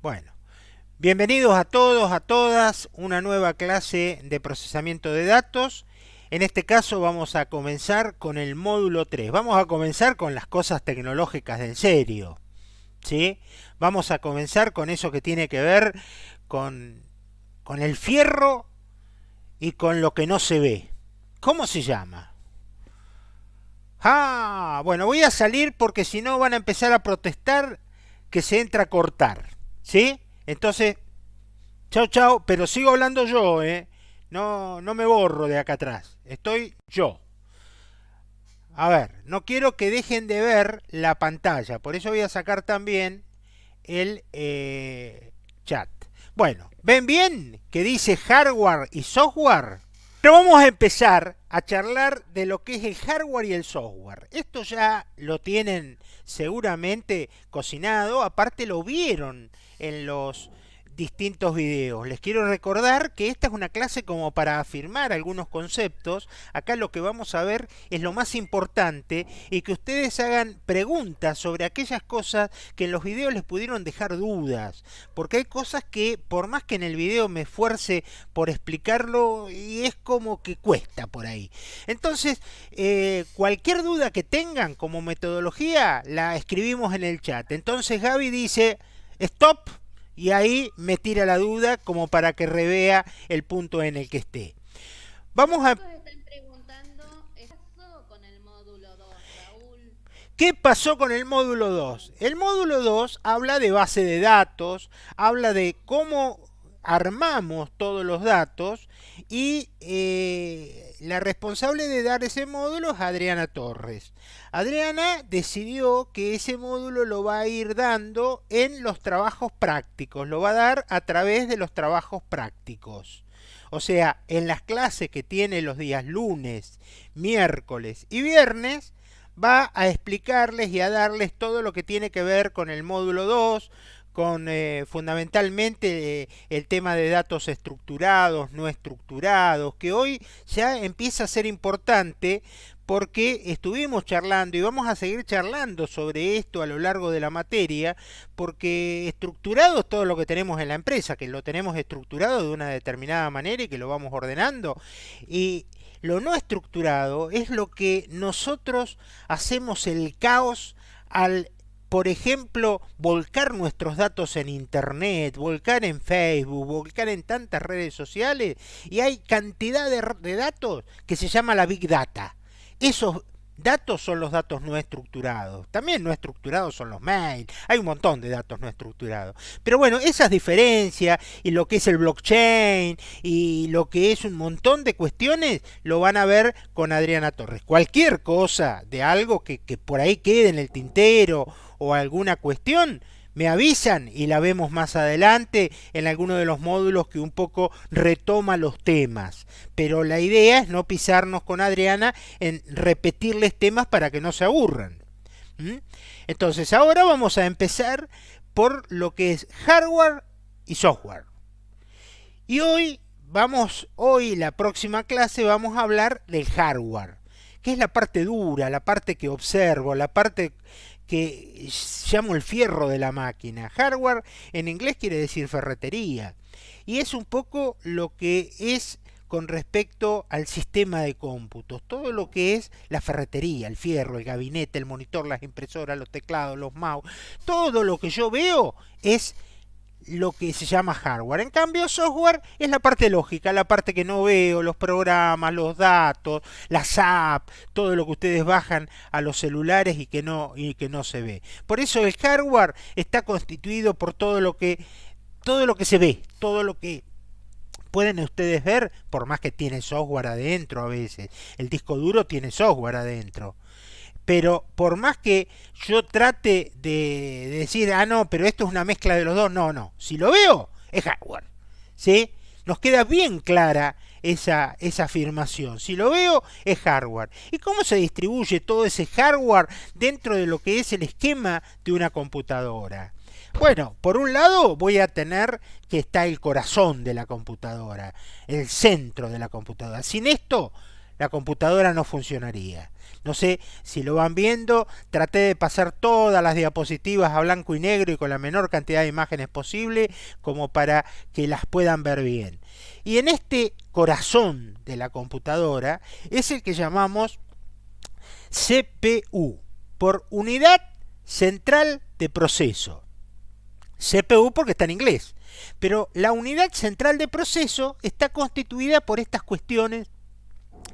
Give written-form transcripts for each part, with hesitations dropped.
Bueno, bienvenidos a todos, a todas, una nueva clase de procesamiento de datos. En este caso vamos a comenzar con el módulo 3. Vamos a comenzar con las cosas tecnológicas de en serio, ¿sí? Vamos a comenzar con eso que tiene que ver con, con el fierro y con lo que no se ve. ¿Cómo se llama? Ah, bueno, voy a salir porque si no van a empezar a protestar que se entra a cortar, ¿sí? Entonces, chao, chao, pero sigo hablando yo, ¿eh? No, no me borro de acá atrás. Estoy yo. A ver, no quiero que dejen de ver la pantalla, por eso voy a sacar también el chat. Bueno, ¿ven bien que dice hardware y software? Pero vamos a empezar a charlar de lo que es el hardware y el software. Esto ya lo tienen seguramente cocinado, aparte lo vieron en los distintos videos. Les quiero recordar que esta es una clase como para afirmar algunos conceptos. Acá lo que vamos a ver es lo más importante y que ustedes hagan preguntas sobre aquellas cosas que en los videos les pudieron dejar dudas. Porque hay cosas que por más que en el video me esfuerce por explicarlo y es como que cuesta por ahí. Entonces, cualquier duda que tengan como metodología la escribimos en el chat. Entonces Gaby dice, stop. Y ahí me tira la duda como para que revea el punto en el que esté. Vamos a... Están preguntando, ¿qué pasó con el módulo 2, Raúl? ¿Qué pasó con el módulo 2? El módulo 2 habla de base de datos, habla de cómo armamos todos los datos y la responsable de dar ese módulo es Adriana Torres. Adriana decidió que ese módulo lo va a ir dando en los trabajos prácticos, lo va a dar a través de los trabajos prácticos. O sea, en las clases que tiene los días lunes, miércoles y viernes, va a explicarles y a darles todo lo que tiene que ver con el módulo 2, con fundamentalmente el tema de datos estructurados, no estructurados, que hoy ya empieza a ser importante porque estuvimos charlando y vamos a seguir charlando sobre esto a lo largo de la materia, porque estructurado es todo lo que tenemos en la empresa, que lo tenemos estructurado de una determinada manera y que lo vamos ordenando, y lo no estructurado es lo que nosotros hacemos el caos al, por ejemplo, volcar nuestros datos en internet, volcar en Facebook, volcar en tantas redes sociales, y hay cantidad de datos que se llama la Big Data. Esos datos son los datos no estructurados. También no estructurados son los mails. Hay un montón de datos no estructurados. Pero bueno, esas diferencias y lo que es el blockchain y lo que es un montón de cuestiones lo van a ver con Adriana Torres. Cualquier cosa de algo que por ahí quede en el tintero o alguna cuestión, me avisan y la vemos más adelante en alguno de los módulos que un poco retoma los temas. Pero la idea es no pisarnos con Adriana en repetirles temas para que no se aburran. ¿Mm? Entonces ahora vamos a empezar por lo que es hardware y software. Y hoy la próxima clase vamos a hablar del hardware, que es la parte dura, la parte que observo, la parte que llamo el fierro de la máquina. Hardware en inglés quiere decir ferretería. Y es un poco lo que es con respecto al sistema de cómputos. Todo lo que es la ferretería, el fierro, el gabinete, el monitor, las impresoras, los teclados, los mouse. Todo lo que yo veo es lo que se llama hardware. En cambio, software es la parte lógica, la parte que no veo, los programas, los datos, las apps, todo lo que ustedes bajan a los celulares y que no se ve. Por eso el hardware está constituido por todo lo que se ve, todo lo que pueden ustedes ver, por más que tiene software adentro a veces. El disco duro tiene software adentro. Pero por más que yo trate de decir, ah, no, pero esto es una mezcla de los dos, no, no. Si lo veo, es hardware. ¿Sí? Nos queda bien clara esa afirmación. Si lo veo, es hardware. ¿Y cómo se distribuye todo ese hardware dentro de lo que es el esquema de una computadora? Bueno, por un lado voy a tener que está el corazón de la computadora, el centro de la computadora. Sin esto, la computadora no funcionaría. No sé si lo van viendo, traté de pasar todas las diapositivas a blanco y negro y con la menor cantidad de imágenes posible, como para que las puedan ver bien. Y en este corazón de la computadora es el que llamamos CPU, por unidad central de proceso. CPU porque está en inglés, pero la unidad central de proceso está constituida por estas cuestiones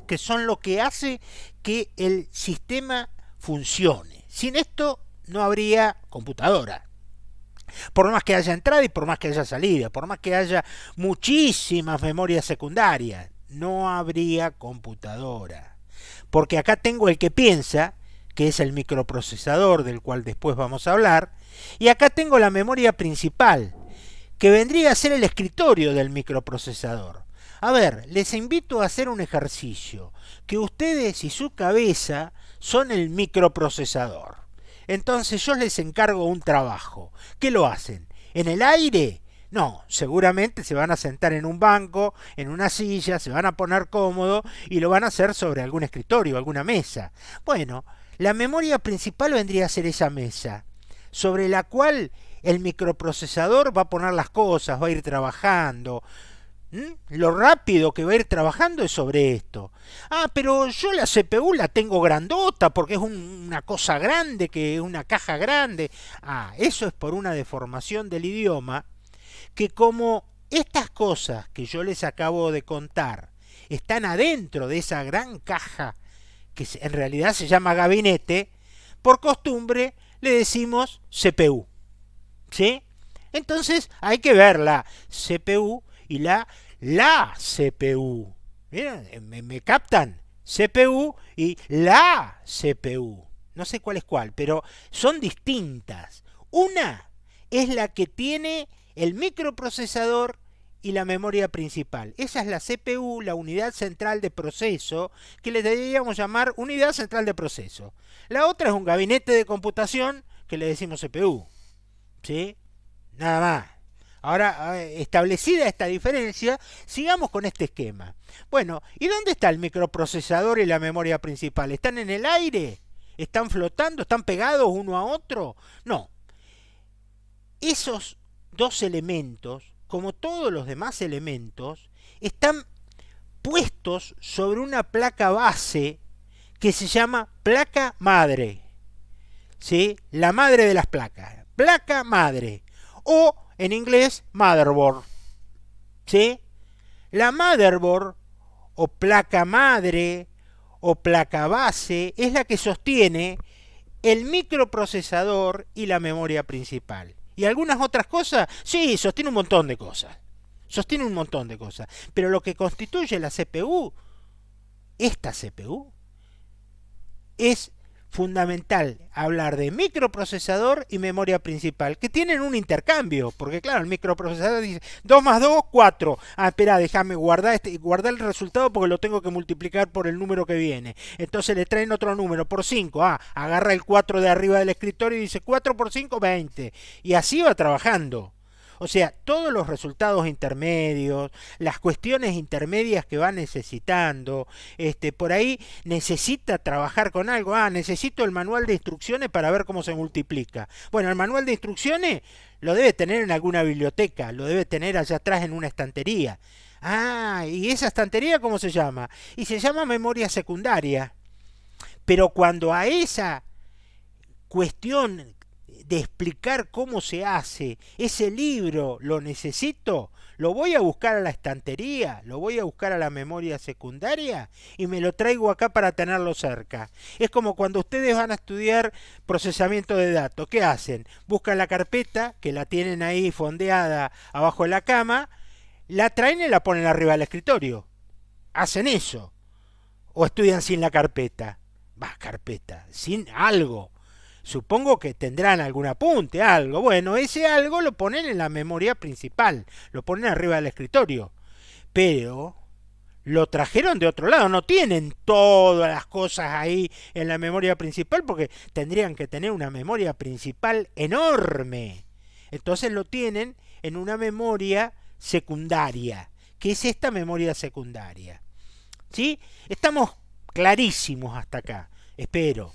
que son lo que hace que el sistema funcione. Sin esto no habría computadora. Por más que haya entrada y por más que haya salida, por más que haya muchísimas memorias secundarias, no habría computadora. Porque acá tengo el que piensa, que es el microprocesador del cual después vamos a hablar, y acá tengo la memoria principal, que vendría a ser el escritorio del microprocesador. A ver, les invito a hacer un ejercicio, que ustedes y su cabeza son el microprocesador. Entonces yo les encargo un trabajo. ¿Qué lo hacen? ¿En el aire? No, seguramente se van a sentar en un banco, en una silla, se van a poner cómodo y lo van a hacer sobre algún escritorio, alguna mesa. Bueno, la memoria principal vendría a ser esa mesa, sobre la cual el microprocesador va a poner las cosas, va a ir trabajando. Lo rápido que va a ir trabajando es sobre esto. Ah, pero yo la CPU la tengo grandota porque es una cosa grande, que es una caja grande. Ah, eso es por una deformación del idioma, que como estas cosas que yo les acabo de contar están adentro de esa gran caja, que en realidad se llama gabinete, por costumbre le decimos CPU. ¿Sí? Entonces hay que ver la CPU y la CPU. Miren, me captan. CPU y la CPU. No sé cuál es cuál, pero son distintas. Una es la que tiene el microprocesador y la memoria principal. Esa es la CPU, la unidad central de proceso, que le deberíamos llamar unidad central de proceso. La otra es un gabinete de computación que le decimos CPU. ¿Sí? Nada más. Ahora, establecida esta diferencia, sigamos con este esquema. Bueno, ¿y dónde está el microprocesador y la memoria principal? ¿Están en el aire? ¿Están flotando? ¿Están pegados uno a otro? No. Esos dos elementos, como todos los demás elementos, están puestos sobre una placa base que se llama placa madre. ¿Sí? La madre de las placas. Placa madre. O en inglés motherboard. ¿Sí? La motherboard o placa madre o placa base es la que sostiene el microprocesador y la memoria principal. ¿Y algunas otras cosas? Sí, sostiene un montón de cosas. Sostiene un montón de cosas. Pero lo que constituye la CPU, esta CPU, es fundamental hablar de microprocesador y memoria principal, que tienen un intercambio, porque claro, el microprocesador dice 2 más 2, 4. Ah, espera, déjame guardar el resultado porque lo tengo que multiplicar por el número que viene. Entonces le traen otro número por 5. Ah, agarra el 4 de arriba del escritorio y dice 4 por 5, 20. Y así va trabajando. O sea, todos los resultados intermedios, las cuestiones intermedias que va necesitando, por ahí necesita trabajar con algo. Ah, necesito el manual de instrucciones para ver cómo se multiplica. Bueno, el manual de instrucciones lo debe tener en alguna biblioteca, lo debe tener allá atrás en una estantería. Ah, ¿y esa estantería cómo se llama? Y se llama memoria secundaria. Pero cuando a esa cuestión de explicar cómo se hace, ese libro lo necesito, lo voy a buscar a la estantería, lo voy a buscar a la memoria secundaria y me lo traigo acá para tenerlo cerca. Es como cuando ustedes van a estudiar procesamiento de datos. ¿Qué hacen? Buscan la carpeta, que la tienen ahí fondeada abajo de la cama, la traen y la ponen arriba del escritorio. Hacen eso. O estudian sin la carpeta. Carpeta, sin algo. Supongo que tendrán algún apunte, algo. Bueno, ese algo lo ponen en la memoria principal, lo ponen arriba del escritorio. Pero lo trajeron de otro lado, no tienen todas las cosas ahí en la memoria principal porque tendrían que tener una memoria principal enorme. Entonces lo tienen en una memoria secundaria. ¿Qué es esta memoria secundaria? ¿Sí? Estamos clarísimos hasta acá, espero.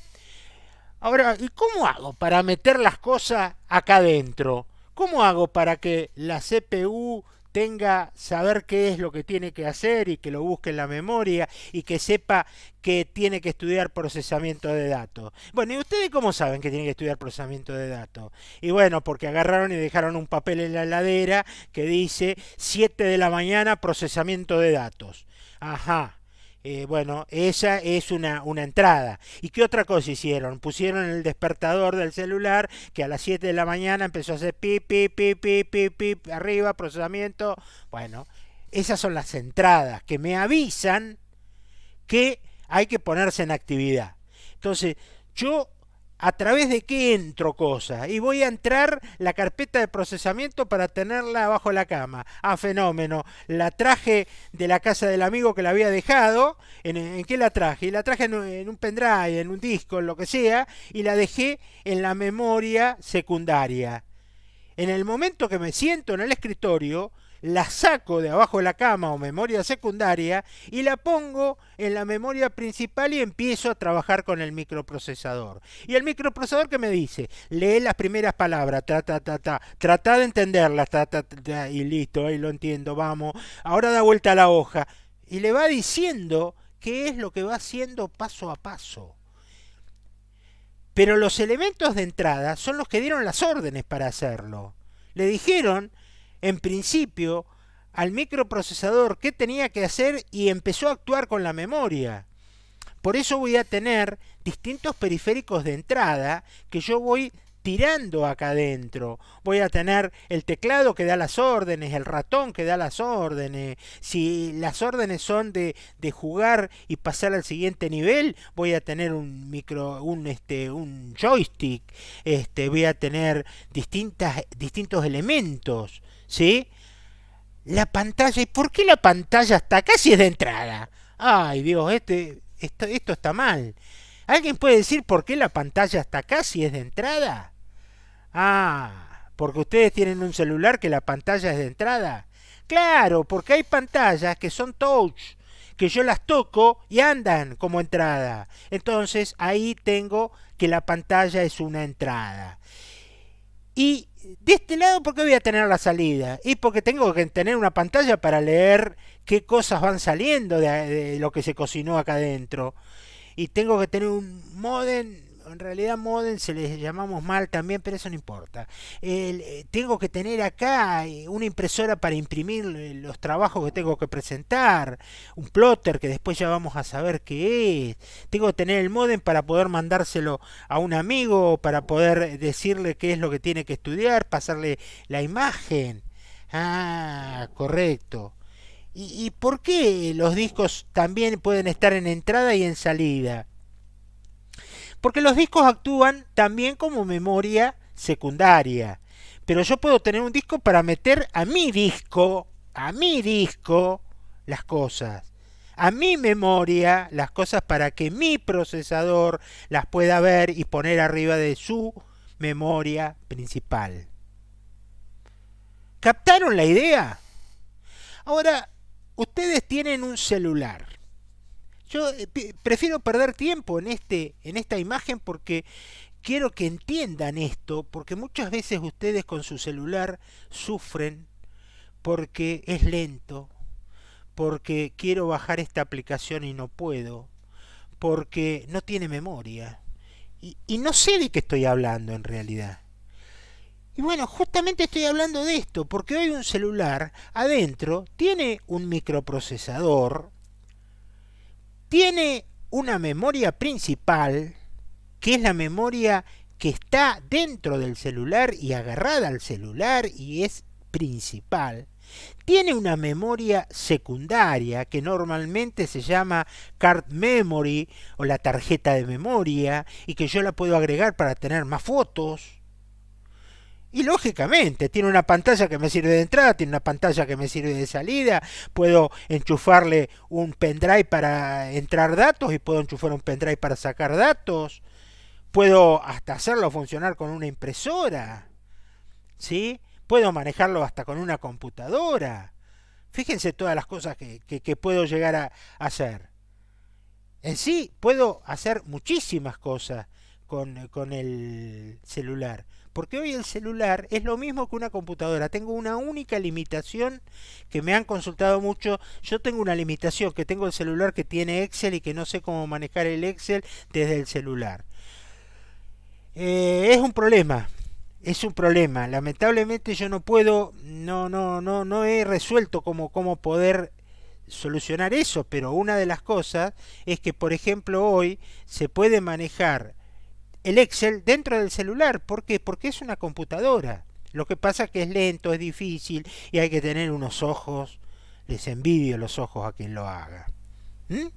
Ahora, ¿y cómo hago para meter las cosas acá adentro? ¿Cómo hago para que la CPU tenga saber qué es lo que tiene que hacer y que lo busque en la memoria y que sepa que tiene que estudiar procesamiento de datos? Bueno, ¿y ustedes cómo saben que tiene que estudiar procesamiento de datos? Y bueno, porque agarraron y dejaron un papel en la heladera que dice 7 de la mañana procesamiento de datos. Ajá. Bueno, esa es una entrada. ¿Y qué otra cosa hicieron? Pusieron el despertador del celular que a las 7 de la mañana empezó a hacer pip, pip, pip, pip, pip, pip, arriba, procesamiento. Bueno, esas son las entradas que me avisan que hay que ponerse en actividad. Entonces, yo a través de qué entro cosas y voy a entrar la carpeta de procesamiento para tenerla bajo la cama. Ah, fenómeno. La traje de la casa del amigo que la había dejado. ¿En qué la traje? Y la traje en un pendrive, en un disco, en lo que sea, y la dejé en la memoria secundaria. En el momento que me siento en el escritorio, la saco de abajo de la cama o memoria secundaria y la pongo en la memoria principal y empiezo a trabajar con el microprocesador. Y el microprocesador que me dice, lee las primeras palabras, trata de entenderlas, y listo, ahí lo entiendo, vamos, ahora da vuelta a la hoja. Y le va diciendo qué es lo que va haciendo paso a paso. Pero los elementos de entrada son los que dieron las órdenes para hacerlo. Le dijeron, en principio, al microprocesador qué tenía que hacer y empezó a actuar con la memoria. Por eso voy a tener distintos periféricos de entrada que yo voy tirando acá adentro. Voy a tener el teclado que da las órdenes, el ratón que da las órdenes. Si las órdenes son de jugar y pasar al siguiente nivel, voy a tener un joystick. Voy a tener distintos elementos, ¿sí? La pantalla, ¿y por qué la pantalla está acá si es de entrada? Ay, Dios, esto está mal. ¿Alguien puede decir por qué la pantalla está acá si es de entrada? Ah, porque ustedes tienen un celular que la pantalla es de entrada. Claro, porque hay pantallas que son touch, que yo las toco y andan como entrada. Entonces ahí tengo que la pantalla es una entrada. Y de este lado, ¿por qué voy a tener la salida? Y porque tengo que tener una pantalla para leer qué cosas van saliendo de lo que se cocinó acá adentro. Y tengo que tener un modem, en realidad modem se les llamamos mal también, pero eso no importa. Tengo que tener acá una impresora para imprimir los trabajos que tengo que presentar, un plotter que después ya vamos a saber qué es. Tengo que tener el modem para poder mandárselo a un amigo, para poder decirle qué es lo que tiene que estudiar, pasarle la imagen. Ah, correcto. ¿Y por qué los discos también pueden estar en entrada y en salida? Porque los discos actúan también como memoria secundaria. Pero yo puedo tener un disco para meter a mi disco, las cosas. A mi memoria, las cosas para que mi procesador las pueda ver y poner arriba de su memoria principal. ¿Captaron la idea? Ahora, ustedes tienen un celular. Yo prefiero perder tiempo en esta imagen porque quiero que entiendan esto, porque muchas veces ustedes con su celular sufren porque es lento, porque quiero bajar esta aplicación y no puedo, porque no tiene memoria. Y no sé de qué estoy hablando en realidad. Y bueno, justamente estoy hablando de esto, porque hoy un celular adentro tiene un microprocesador, tiene una memoria principal, que es la memoria que está dentro del celular y agarrada al celular y es principal. Tiene una memoria secundaria que normalmente se llama card memory o la tarjeta de memoria y que yo la puedo agregar para tener más fotos. Y lógicamente, tiene una pantalla que me sirve de entrada, tiene una pantalla que me sirve de salida, puedo enchufarle un pendrive para entrar datos y puedo enchufar un pendrive para sacar datos, puedo hasta hacerlo funcionar con una impresora, ¿sí? Puedo manejarlo hasta con una computadora. Fíjense todas las cosas que puedo llegar a hacer. En sí puedo hacer muchísimas cosas con el celular. Porque hoy el celular es lo mismo que una computadora. Tengo una única limitación que me han consultado mucho. Yo tengo una limitación, que tengo el celular que tiene Excel y que no sé cómo manejar el Excel desde el celular. Es un problema. Es un problema. Lamentablemente yo no puedo, no he resuelto cómo poder solucionar eso, pero una de las cosas es que, por ejemplo, hoy se puede manejar el Excel dentro del celular. ¿Por qué? Porque es una computadora. Lo que pasa es que es lento, es difícil y hay que tener unos ojos. Les envidio los ojos a quien lo haga. ¿Mm?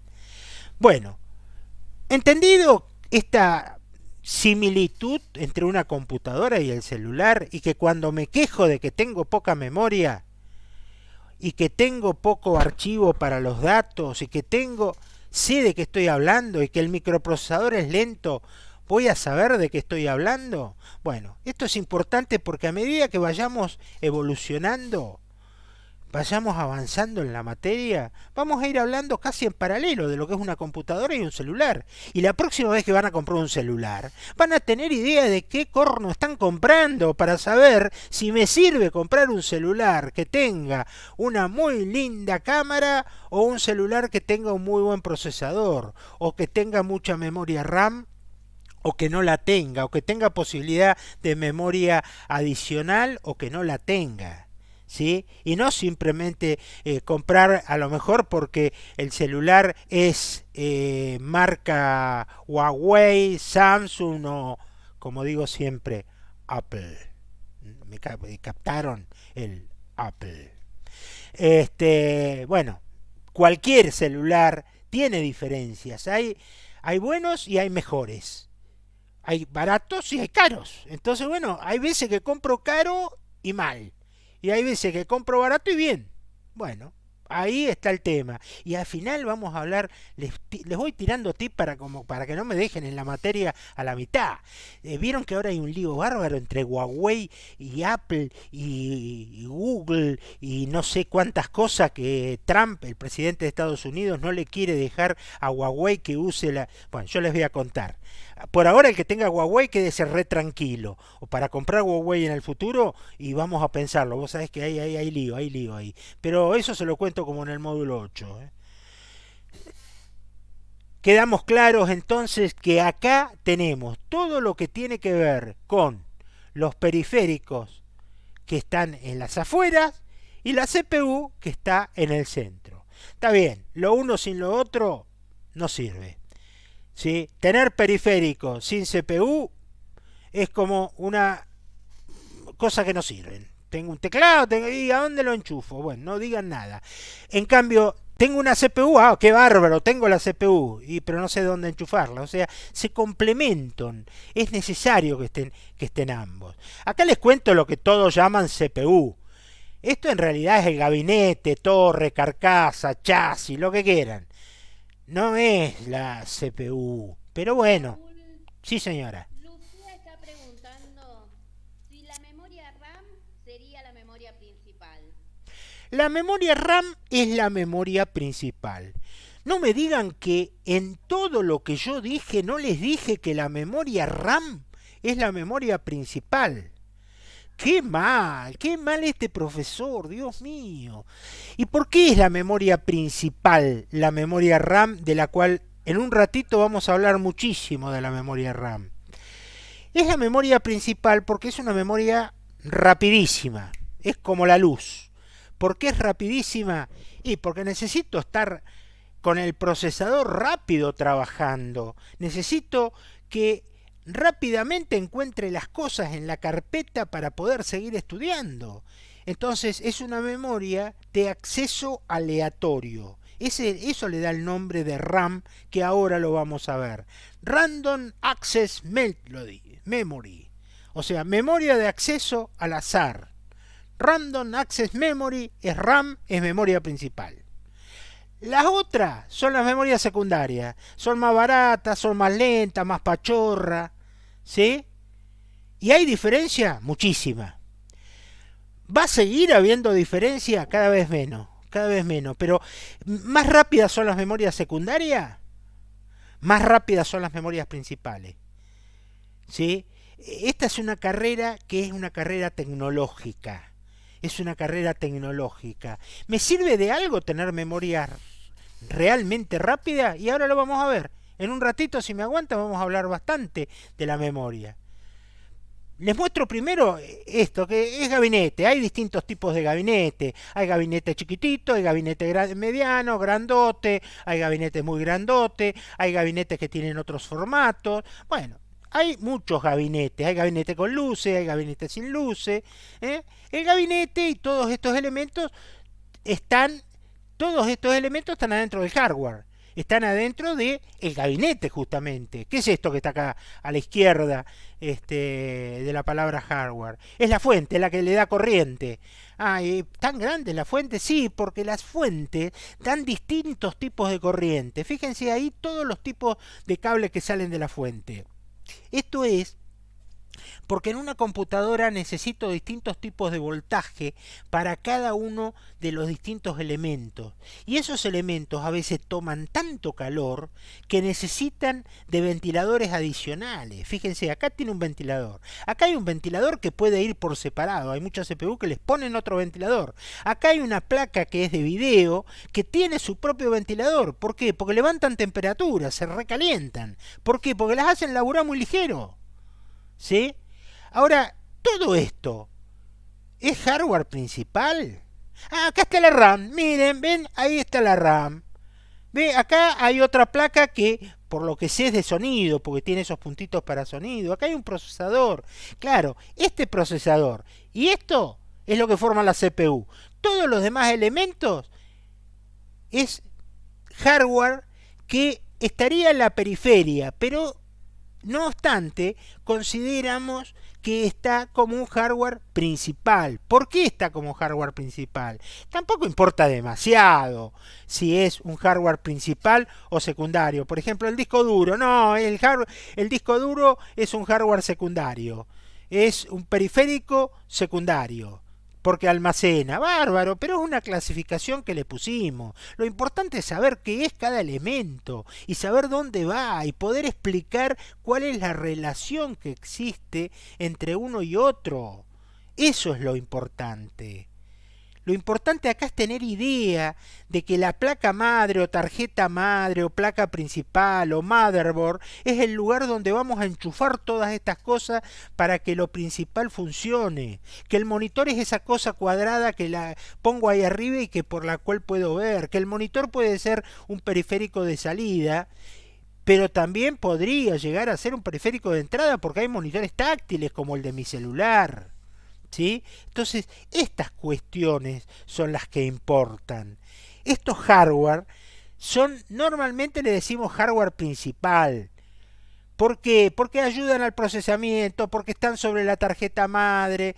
Bueno, entendido esta similitud entre una computadora y el celular, y que cuando me quejo de que tengo poca memoria y que tengo poco archivo para los datos y que sé de qué estoy hablando y que el microprocesador es lento, ¿voy a saber de qué estoy hablando? Bueno, esto es importante porque a medida que vayamos evolucionando, vayamos avanzando en la materia, vamos a ir hablando casi en paralelo de lo que es una computadora y un celular. Y la próxima vez que van a comprar un celular, van a tener idea de qué corno están comprando para saber si me sirve comprar un celular que tenga una muy linda cámara o un celular que tenga un muy buen procesador o que tenga mucha memoria RAM o que no la tenga, o que tenga posibilidad de memoria adicional o que no la tenga. ¿Sí? Y no simplemente comprar a lo mejor porque el celular es marca Huawei, Samsung o, como digo siempre, Apple. Me captaron el Apple. Bueno, cualquier celular tiene diferencias. Hay buenos y hay mejores. Hay baratos y hay caros. Entonces, bueno, hay veces que compro caro y mal. Y hay veces que compro barato y bien. Bueno, ahí está el tema. Y al final vamos a hablar, les voy tirando tips para que no me dejen en la materia a la mitad. Vieron que ahora hay un lío bárbaro entre Huawei y Apple y Google y no sé cuántas cosas que Trump, el presidente de Estados Unidos, no le quiere dejar a Huawei que use la... Bueno, yo les voy a contar. Por ahora el que tenga Huawei quédese re tranquilo. O para comprar Huawei en el futuro y vamos a pensarlo. Vos sabés que hay lío ahí. Pero eso se lo cuento como en el módulo 8. Quedamos claros entonces que acá tenemos todo lo que tiene que ver con los periféricos que están en las afueras y la CPU que está en el centro. Está bien, lo uno sin lo otro no sirve. ¿Sí? Tener periféricos sin CPU es como una cosa que no sirven. Tengo un teclado, ¿y a dónde lo enchufo? Bueno, no digan nada. En cambio, tengo una CPU, qué bárbaro, tengo la CPU, pero no sé dónde enchufarla. O sea, se complementan. Es necesario que estén ambos. Acá les cuento lo que todos llaman CPU. Esto en realidad es el gabinete, torre, carcasa, chasis, lo que quieran. No es la CPU, pero bueno, Raúl, sí señora. Lucía está preguntando si la memoria RAM sería la memoria principal. La memoria RAM es la memoria principal. No me digan que en todo lo que yo dije no les dije que la memoria RAM es la memoria principal. Qué mal este profesor, Dios mío. ¿Y por qué es la memoria principal la memoria RAM, de la cual en un ratito vamos a hablar muchísimo de la memoria RAM? Es la memoria principal porque es una memoria rapidísima, es como la luz. ¿Por qué es rapidísima? Y porque necesito estar con el procesador rápido trabajando. Necesito que rápidamente encuentre las cosas en la carpeta para poder seguir estudiando. Entonces es una memoria de acceso aleatorio. Eso le da el nombre de RAM, que ahora lo vamos a ver. Random Access Memory. O sea, memoria de acceso al azar. Random Access Memory es RAM, es memoria principal. Las otras son las memorias secundarias. Son más baratas, son más lentas, más pachorra. ¿Sí? ¿Y hay diferencia? Muchísima. Va a seguir habiendo diferencia cada vez menos. cada vez menos. Pero más rápidas son las memorias secundarias, más rápidas son las memorias principales. ¿Sí? Esta es una carrera que es una carrera tecnológica. Es una carrera tecnológica. ¿Me sirve de algo tener memoria realmente rápida? Y ahora lo vamos a ver. En un ratito, si me aguantan, vamos a hablar bastante de la memoria. Les muestro primero esto, que es gabinete. Hay distintos tipos de gabinete. Hay gabinete chiquitito, hay gabinete mediano, grandote, hay gabinetes muy grandote, hay gabinetes que tienen otros formatos. Bueno, hay muchos gabinetes. Hay gabinete con luces, hay gabinete sin luces. El gabinete y todos estos elementos están adentro del hardware. Están adentro del gabinete justamente. ¿Qué es esto que está acá a la izquierda de la palabra hardware? Es la fuente, la que le da corriente. ¿Tan grande la fuente? Sí, porque las fuentes dan distintos tipos de corriente. Fíjense ahí todos los tipos de cables que salen de la fuente. Esto es porque en una computadora necesito distintos tipos de voltaje para cada uno de los distintos elementos. Y esos elementos a veces toman tanto calor que necesitan de ventiladores adicionales. Fíjense, acá tiene un ventilador. Acá hay un ventilador que puede ir por separado. Hay muchas CPU que les ponen otro ventilador. Acá hay una placa que es de video que tiene su propio ventilador. ¿Por qué? Porque levantan temperatura, se recalientan. ¿Por qué? Porque las hacen laburar muy ligero. ¿Sí? Ahora, todo esto es hardware principal. Acá está la RAM. Miren, ven, ahí está la RAM. Ve, acá hay otra placa que, por lo que sé, es de sonido, porque tiene esos puntitos para sonido. Acá hay un procesador. Claro, este procesador y esto es lo que forma la CPU. Todos los demás elementos es hardware que estaría en la periferia, pero no obstante, consideramos que está como un hardware principal. ¿Por qué está como hardware principal? Tampoco importa demasiado si es un hardware principal o secundario. Por ejemplo, el disco duro. No, el disco duro es un hardware secundario. Es un periférico secundario. Porque almacena, bárbaro, pero es una clasificación que le pusimos. Lo importante es saber qué es cada elemento y saber dónde va y poder explicar cuál es la relación que existe entre uno y otro. Eso es lo importante. Lo importante acá es tener idea de que la placa madre o tarjeta madre o placa principal o motherboard es el lugar donde vamos a enchufar todas estas cosas para que lo principal funcione. Que el monitor es esa cosa cuadrada que la pongo ahí arriba y que por la cual puedo ver. Que el monitor puede ser un periférico de salida, pero también podría llegar a ser un periférico de entrada porque hay monitores táctiles como el de mi celular. ¿Sí? Entonces, estas cuestiones son las que importan. Estos hardware normalmente le decimos hardware principal. ¿Por qué? Porque ayudan al procesamiento, porque están sobre la tarjeta madre.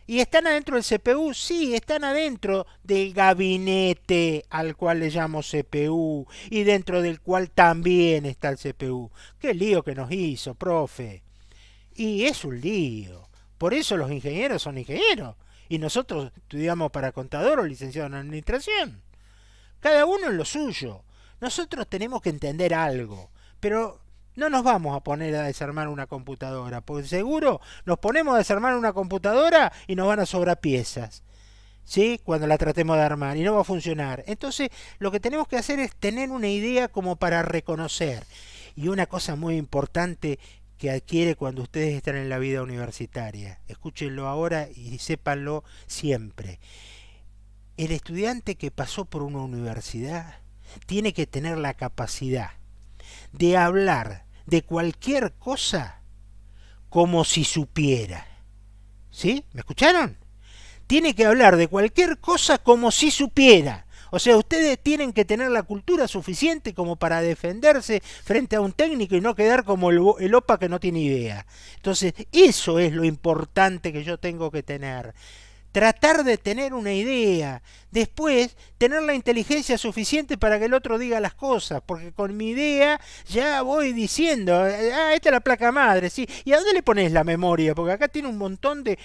¿Y están adentro del CPU? Sí, están adentro del gabinete al cual le llamo CPU y dentro del cual también está el CPU. ¡Qué lío que nos hizo, profe! Y es un lío. Por eso los ingenieros son ingenieros. Y nosotros estudiamos para contador o licenciado en administración. Cada uno en lo suyo. Nosotros tenemos que entender algo. Pero no nos vamos a poner a desarmar una computadora. Porque seguro nos ponemos a desarmar una computadora y nos van a sobrar piezas. ¿Sí? Cuando la tratemos de armar. Y no va a funcionar. Entonces lo que tenemos que hacer es tener una idea como para reconocer. Y una cosa muy importante que adquiere cuando ustedes están en la vida universitaria. Escúchenlo ahora y sépanlo siempre. El estudiante que pasó por una universidad tiene que tener la capacidad de hablar de cualquier cosa como si supiera. ¿Sí? ¿Me escucharon? Tiene que hablar de cualquier cosa como si supiera. O sea, ustedes tienen que tener la cultura suficiente como para defenderse frente a un técnico y no quedar como el OPA que no tiene idea. Entonces, eso es lo importante que yo tengo que tener. tratar de tener una idea, después tener la inteligencia suficiente para que el otro diga las cosas, porque con mi idea ya voy diciendo, esta es la placa madre, sí, ¿y a dónde le pones la memoria? Porque acá tiene un montón de...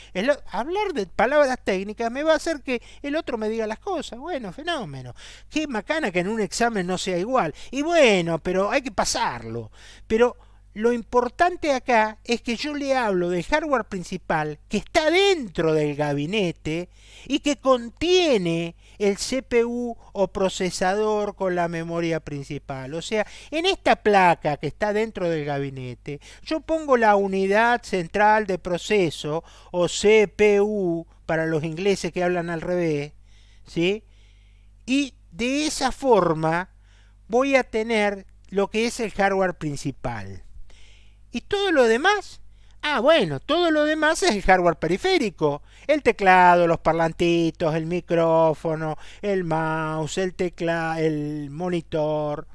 hablar de palabras técnicas me va a hacer que el otro me diga las cosas, bueno, fenómeno, qué macana que en un examen no sea igual, y bueno, pero hay que pasarlo, pero... Lo importante acá es que yo le hablo del hardware principal que está dentro del gabinete y que contiene el CPU o procesador con la memoria principal. O sea, en esta placa que está dentro del gabinete, yo pongo la unidad central de proceso o CPU para los ingleses que hablan al revés, ¿sí? Y de esa forma voy a tener lo que es el hardware principal. ¿Y todo lo demás? Bueno, todo lo demás es el hardware periférico. El teclado, los parlantitos, el micrófono, el mouse, el teclado, el monitor,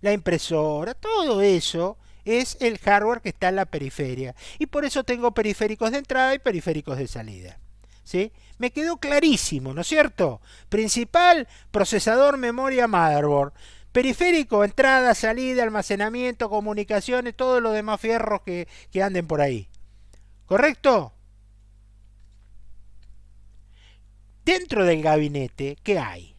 la impresora, todo eso es el hardware que está en la periferia. Y por eso tengo periféricos de entrada y periféricos de salida. ¿Sí? Me quedó clarísimo, ¿no es cierto? Principal, procesador, memoria, motherboard. Periférico, entrada, salida, almacenamiento, comunicaciones, todos los demás fierros que anden por ahí. ¿Correcto? Dentro del gabinete, ¿qué hay?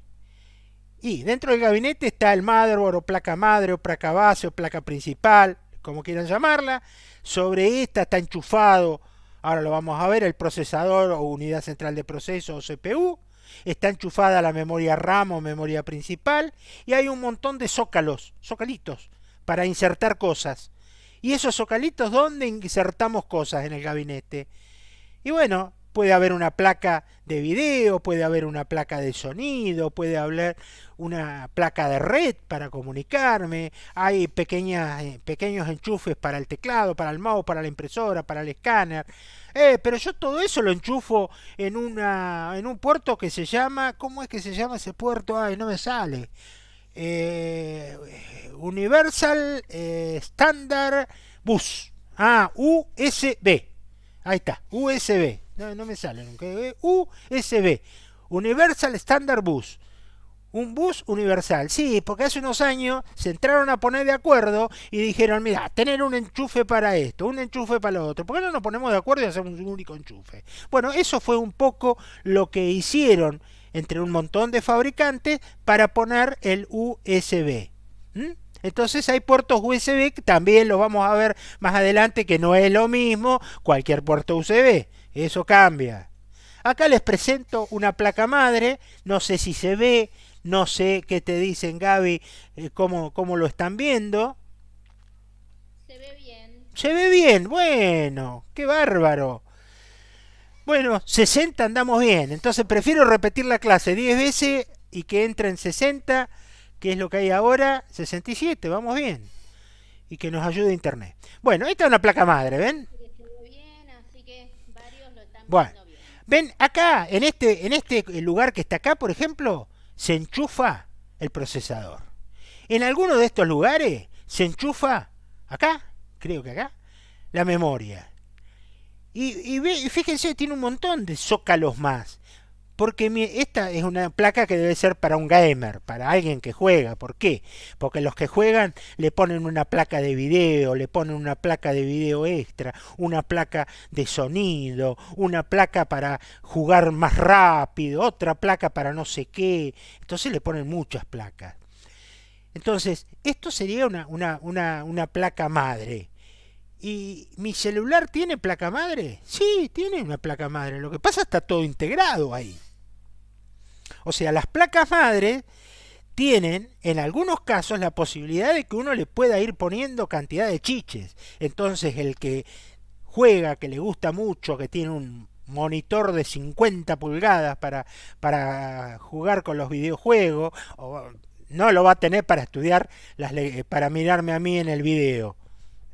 Y dentro del gabinete está el motherboard o placa madre o placa base o placa principal, como quieran llamarla. Sobre esta está enchufado, ahora lo vamos a ver, el procesador o unidad central de proceso o CPU. Está enchufada la memoria RAM o memoria principal y hay un montón de zocalitos para insertar cosas. ¿Y esos zocalitos dónde insertamos cosas en el gabinete? Y bueno, puede haber una placa de video, puede haber una placa de sonido, puede haber una placa de red para comunicarme, hay pequeños enchufes para el teclado, para el mouse, para la impresora, para el escáner. Pero yo todo eso lo enchufo en un puerto que se llama, ¿cómo es que se llama ese puerto? Ay, no me sale. Universal Standard Bus. USB. Ahí está, USB. No me sale nunca. USB. Universal Standard Bus. Un bus universal, sí, porque hace unos años se entraron a poner de acuerdo y dijeron, mira, tener un enchufe para esto, un enchufe para lo otro, ¿por qué no nos ponemos de acuerdo y hacemos un único enchufe? Bueno, eso fue un poco lo que hicieron entre un montón de fabricantes para poner el USB. Entonces hay puertos USB que también los vamos a ver más adelante, que no es lo mismo cualquier puerto USB, eso cambia. Acá les presento una placa madre, no sé si se ve, no sé qué te dicen, Gaby, cómo lo están viendo. Se ve bien. Se ve bien, bueno, qué bárbaro. Bueno, 60 andamos bien, entonces prefiero repetir la clase 10 veces y que entren 60, que es lo que hay ahora, 67, vamos bien. Y que nos ayude Internet. Bueno, esta es una placa madre, ¿ven? Se ve bien, así que varios lo están Bueno, viendo bien. ven acá, en este lugar que está acá, por ejemplo, se enchufa el procesador. En alguno de estos lugares se enchufa, acá, creo que acá, la memoria. Y fíjense, tiene un montón de zócalos más. Porque esta es una placa que debe ser para un gamer, para alguien que juega. ¿Por qué? Porque los que juegan le ponen una placa de video, le ponen una placa de video extra, una placa de sonido, una placa para jugar más rápido, otra placa para no sé qué. Entonces le ponen muchas placas. Entonces, esto sería una placa madre. ¿Y mi celular tiene placa madre? Sí, tiene una placa madre. Lo que pasa es que está todo integrado ahí. O sea, las placas madres tienen en algunos casos la posibilidad de que uno le pueda ir poniendo cantidad de chiches. Entonces el que juega, que le gusta mucho, que tiene un monitor de 50 pulgadas para jugar con los videojuegos, no lo va a tener para estudiar, para mirarme a mí en el video.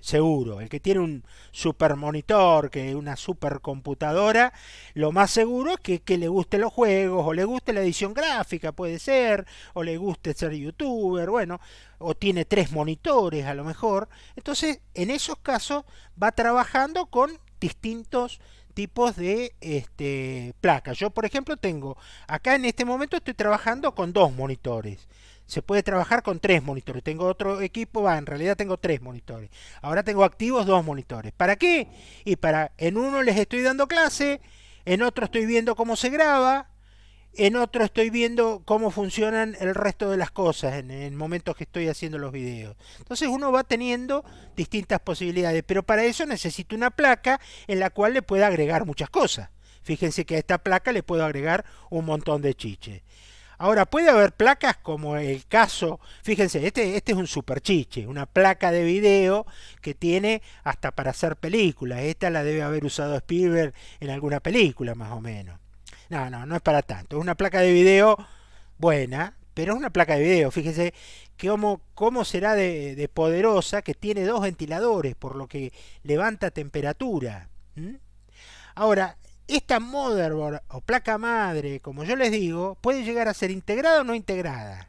Seguro, el que tiene un super monitor, que una super computadora, lo más seguro es que le gusten los juegos, o le guste la edición gráfica, puede ser, o le guste ser youtuber, bueno, o tiene 3 monitores a lo mejor. Entonces, en esos casos va trabajando con distintos tipos de placas. Yo, por ejemplo, tengo, acá en este momento estoy trabajando con 2 monitores. Se puede trabajar con 3 monitores. Tengo otro equipo, en realidad tengo 3 monitores. Ahora tengo activos 2 monitores. ¿Para qué? Y en uno les estoy dando clase, en otro estoy viendo cómo se graba, en otro estoy viendo cómo funcionan el resto de las cosas en momentos que estoy haciendo los videos. Entonces uno va teniendo distintas posibilidades, pero para eso necesito una placa en la cual le pueda agregar muchas cosas. Fíjense que a esta placa le puedo agregar un montón de chiches. Ahora, puede haber placas como el caso, fíjense, este es un super chiche, una placa de video que tiene hasta para hacer películas. Esta la debe haber usado Spielberg en alguna película más o menos. No es para tanto. Es una placa de video buena, pero es una placa de video. Fíjense cómo será de poderosa, que tiene 2 ventiladores, por lo que levanta temperatura. Ahora, esta motherboard o placa madre, como yo les digo, puede llegar a ser integrada o no integrada.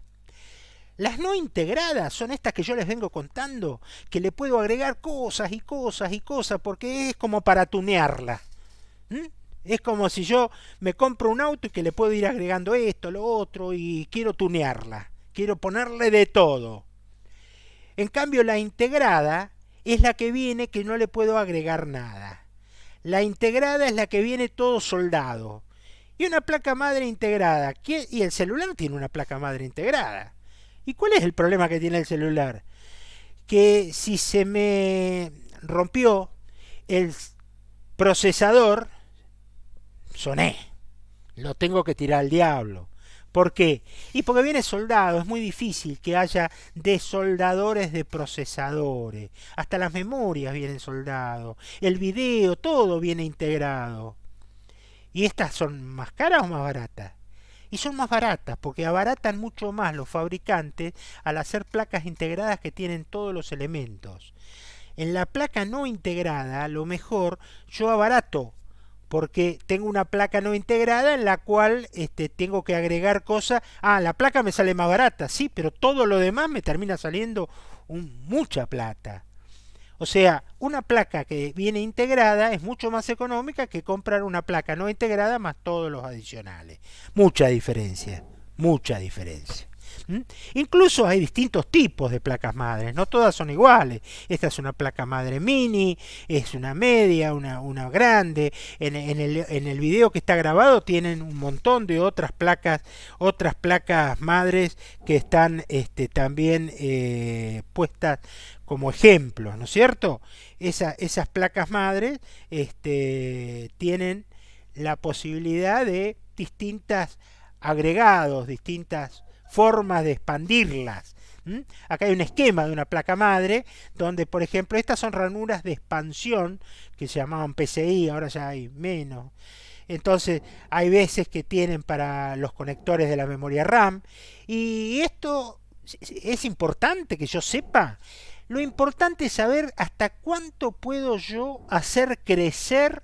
Las no integradas son estas que yo les vengo contando, que le puedo agregar cosas y cosas y cosas, porque es como para tunearla. Es como si yo me compro un auto y que le puedo ir agregando esto, lo otro, y quiero tunearla. Quiero ponerle de todo. En cambio, la integrada es la que viene que no le puedo agregar nada. La integrada es la que viene todo soldado. Y una placa madre integrada. Y el celular tiene una placa madre integrada. ¿Y cuál es el problema que tiene el celular? Que si se me rompió el procesador, soné. Lo tengo que tirar al diablo. ¿Por qué? Y porque viene soldado, es muy difícil que haya desoldadores de procesadores. Hasta las memorias vienen soldados. El video, todo viene integrado. ¿Y estas son más caras o más baratas? Y son más baratas porque abaratan mucho más los fabricantes al hacer placas integradas que tienen todos los elementos. En la placa no integrada, a lo mejor yo abarato porque tengo una placa no integrada en la cual tengo que agregar cosas. La placa me sale más barata, sí, pero todo lo demás me termina saliendo mucha plata. O sea, una placa que viene integrada es mucho más económica que comprar una placa no integrada más todos los adicionales. Mucha diferencia, mucha diferencia. Incluso hay distintos tipos de placas madres, no todas son iguales. Esta es una placa madre mini, es una media, una grande. En el video que está grabado tienen un montón de otras placas madres que están también puestas como ejemplos, ¿no es cierto? Esas placas madres tienen la posibilidad de distintos agregados, distintas formas de expandirlas. Acá hay un esquema de una placa madre donde, por ejemplo, estas son ranuras de expansión que se llamaban PCI, ahora ya hay menos. Entonces hay veces que tienen para los conectores de la memoria RAM, y esto es importante que yo sepa. Lo importante es saber hasta cuánto puedo yo hacer crecer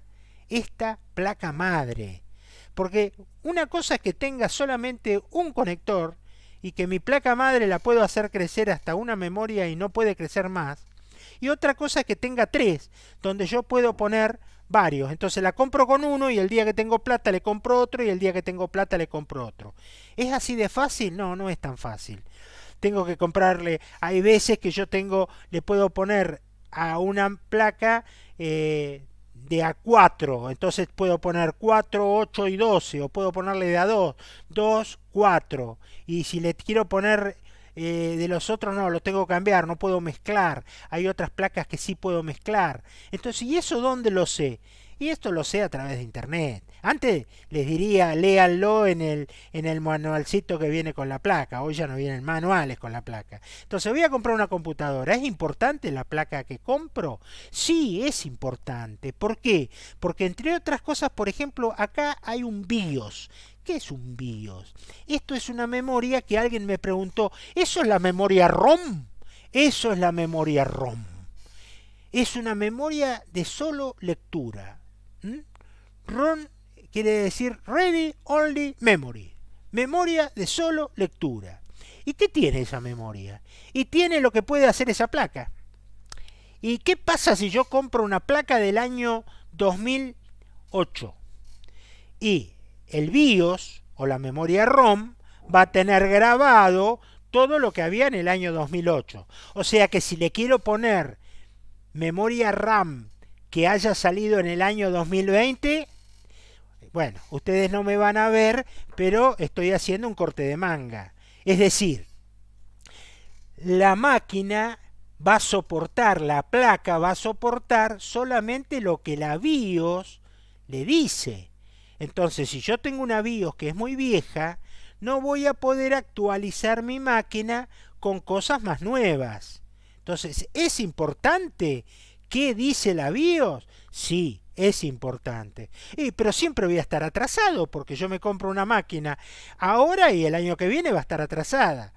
esta placa madre. Porque una cosa es que tenga solamente un conector y que mi placa madre la puedo hacer crecer hasta una memoria y no puede crecer más. Y otra cosa es que tenga 3, donde yo puedo poner varios. Entonces la compro con uno y el día que tengo plata le compro otro y el día que tengo plata le compro otro. ¿Es así de fácil? No, no es tan fácil. Tengo que comprarle, hay veces que le puedo poner a una placa de A4, entonces puedo poner 4, 8 y 12, o puedo ponerle de A2, 2, 4, y si le quiero poner de los otros no, lo tengo que cambiar, no puedo mezclar, hay otras placas que sí puedo mezclar. Entonces, ¿y eso dónde lo sé? Y esto lo sé a través de internet. Antes les diría, léanlo en el manualcito que viene con la placa. Hoy ya no vienen manuales con la placa. Entonces voy a comprar una computadora. ¿Es importante la placa que compro? Sí, es importante. ¿Por qué? Porque entre otras cosas, por ejemplo, acá hay un BIOS. ¿Qué es un BIOS? Esto es una memoria que alguien me preguntó, ¿eso es la memoria ROM? Eso es la memoria ROM. Es una memoria de solo lectura. ROM quiere decir Ready Only Memory. Memoria de solo lectura. ¿Y qué tiene esa memoria? Y tiene lo que puede hacer esa placa. ¿Y qué pasa si yo compro una placa del año 2008? 2008. Y el BIOS o la memoria ROM va a tener grabado todo lo que había en el año 2008. O sea que si le quiero poner memoria RAM que haya salido en el año 2020, bueno, ustedes no me van a ver, pero estoy haciendo un corte de manga. Es decir, la máquina va a soportar, la placa va a soportar solamente lo que la BIOS le dice. Entonces, si yo tengo una BIOS que es muy vieja, no voy a poder actualizar mi máquina con cosas más nuevas. Entonces, ¿es importante qué dice la BIOS? Sí, es importante. Pero siempre voy a estar atrasado porque yo me compro una máquina ahora y el año que viene va a estar atrasada.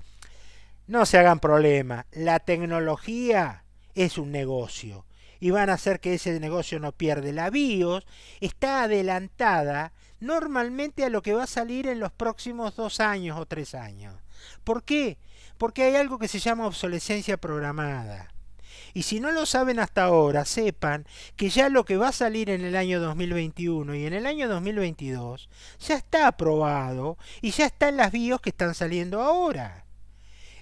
No se hagan problema, la tecnología es un negocio y van a hacer que ese negocio no pierda. La BIOS está adelantada normalmente a lo que va a salir en los próximos 2 años o 3 años. ¿Por qué? Porque hay algo que se llama obsolescencia programada. Y si no lo saben hasta ahora, sepan que ya lo que va a salir en el año 2021 y en el año 2022 ya está aprobado y ya está en las BIOS que están saliendo ahora.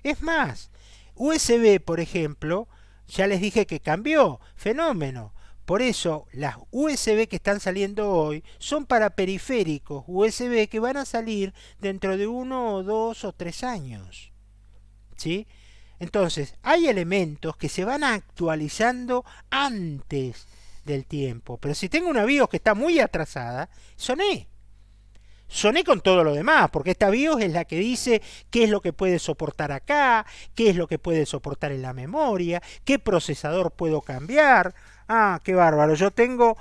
Es más, USB, por ejemplo, ya les dije que cambió, fenómeno. Por eso las USB que están saliendo hoy son para periféricos USB que van a salir dentro de 1 o 2 o 3 años. ¿Sí? Entonces, hay elementos que se van actualizando antes del tiempo. Pero si tengo una BIOS que está muy atrasada, soné con todo lo demás, porque esta BIOS es la que dice qué es lo que puede soportar acá, qué es lo que puede soportar en la memoria, qué procesador puedo cambiar. Ah, qué bárbaro, yo tengo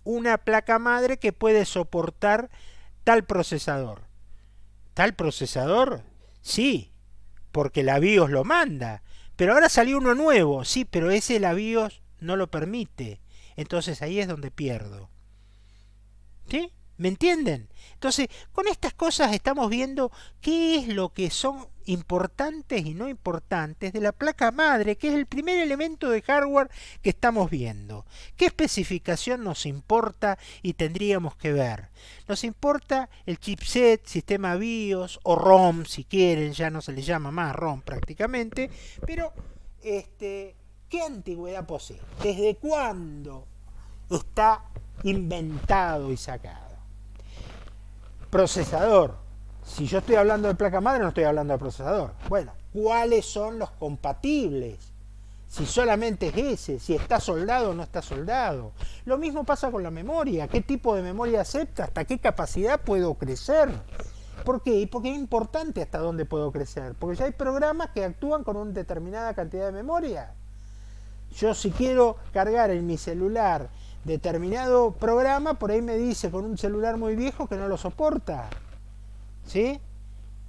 una placa madre que puede soportar tal procesador. ¿Tal procesador? Sí, porque la BIOS lo manda. Pero ahora salió uno nuevo, sí, pero ese la BIOS no lo permite. Entonces ahí es donde pierdo. ¿Sí? ¿Me entienden? Entonces, con estas cosas estamos viendo qué es lo que son importantes y no importantes de la placa madre, que es el primer elemento de hardware que estamos viendo. ¿Qué especificación nos importa y tendríamos que ver? Nos importa el chipset, sistema BIOS o ROM, si quieren, ya no se le llama más ROM prácticamente, pero ¿qué antigüedad posee? ¿Desde cuándo está inventado y sacado? Procesador. Si yo estoy hablando de placa madre, no estoy hablando de procesador. Bueno, ¿cuáles son los compatibles? Si solamente es ese, si está soldado o no está soldado. Lo mismo pasa con la memoria. ¿Qué tipo de memoria acepta? ¿Hasta qué capacidad puedo crecer? ¿Por qué? Porque es importante hasta dónde puedo crecer. Porque ya hay programas que actúan con una determinada cantidad de memoria. Yo si quiero cargar en mi celular determinado programa, por ahí me dice con un celular muy viejo que no lo soporta. ¿Sí?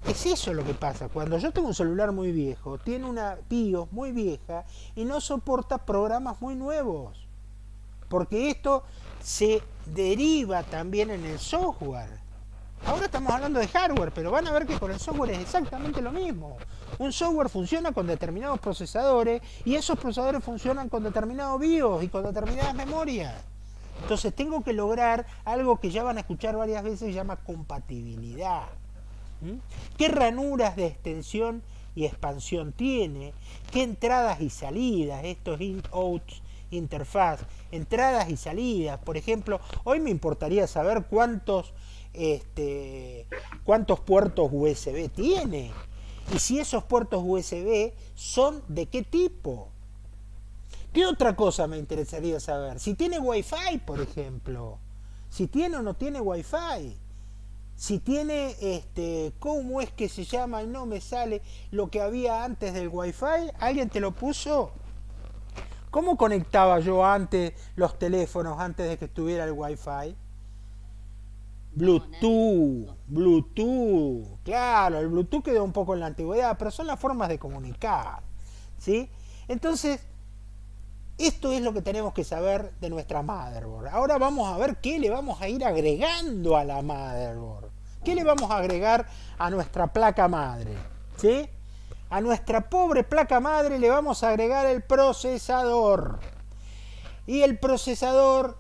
Es eso lo que pasa. Cuando yo tengo un celular muy viejo, tiene una BIOS muy vieja y no soporta programas muy nuevos. Porque esto se deriva también en el software. Ahora estamos hablando de hardware, pero van a ver que con el software es exactamente lo mismo. Un software funciona con determinados procesadores y esos procesadores funcionan con determinados BIOS y con determinadas memorias. Entonces tengo que lograr algo que ya van a escuchar varias veces, se llama compatibilidad. ¿Qué ranuras de extensión y expansión tiene? ¿Qué entradas y salidas? Estos in-out interfaz, entradas y salidas. Por ejemplo, hoy me importaría saber cuántos puertos USB tiene y si esos puertos USB son de qué tipo. ¿Qué otra cosa me interesaría saber? Si tiene Wi-Fi, por ejemplo. Si tiene o no tiene Wi-Fi. Si tiene, ¿cómo es que se llama? Y no me sale lo que había antes del Wi-Fi. ¿Alguien te lo puso? ¿Cómo conectaba yo antes los teléfonos antes de que estuviera el Wi-Fi? Bluetooth, claro, el Bluetooth quedó un poco en la antigüedad, pero son las formas de comunicar, ¿sí? Entonces, esto es lo que tenemos que saber de nuestra motherboard. Ahora vamos a ver qué le vamos a ir agregando a la motherboard. ¿Qué le vamos a agregar a nuestra placa madre? ¿Sí? A nuestra pobre placa madre le vamos a agregar el procesador. Y el procesador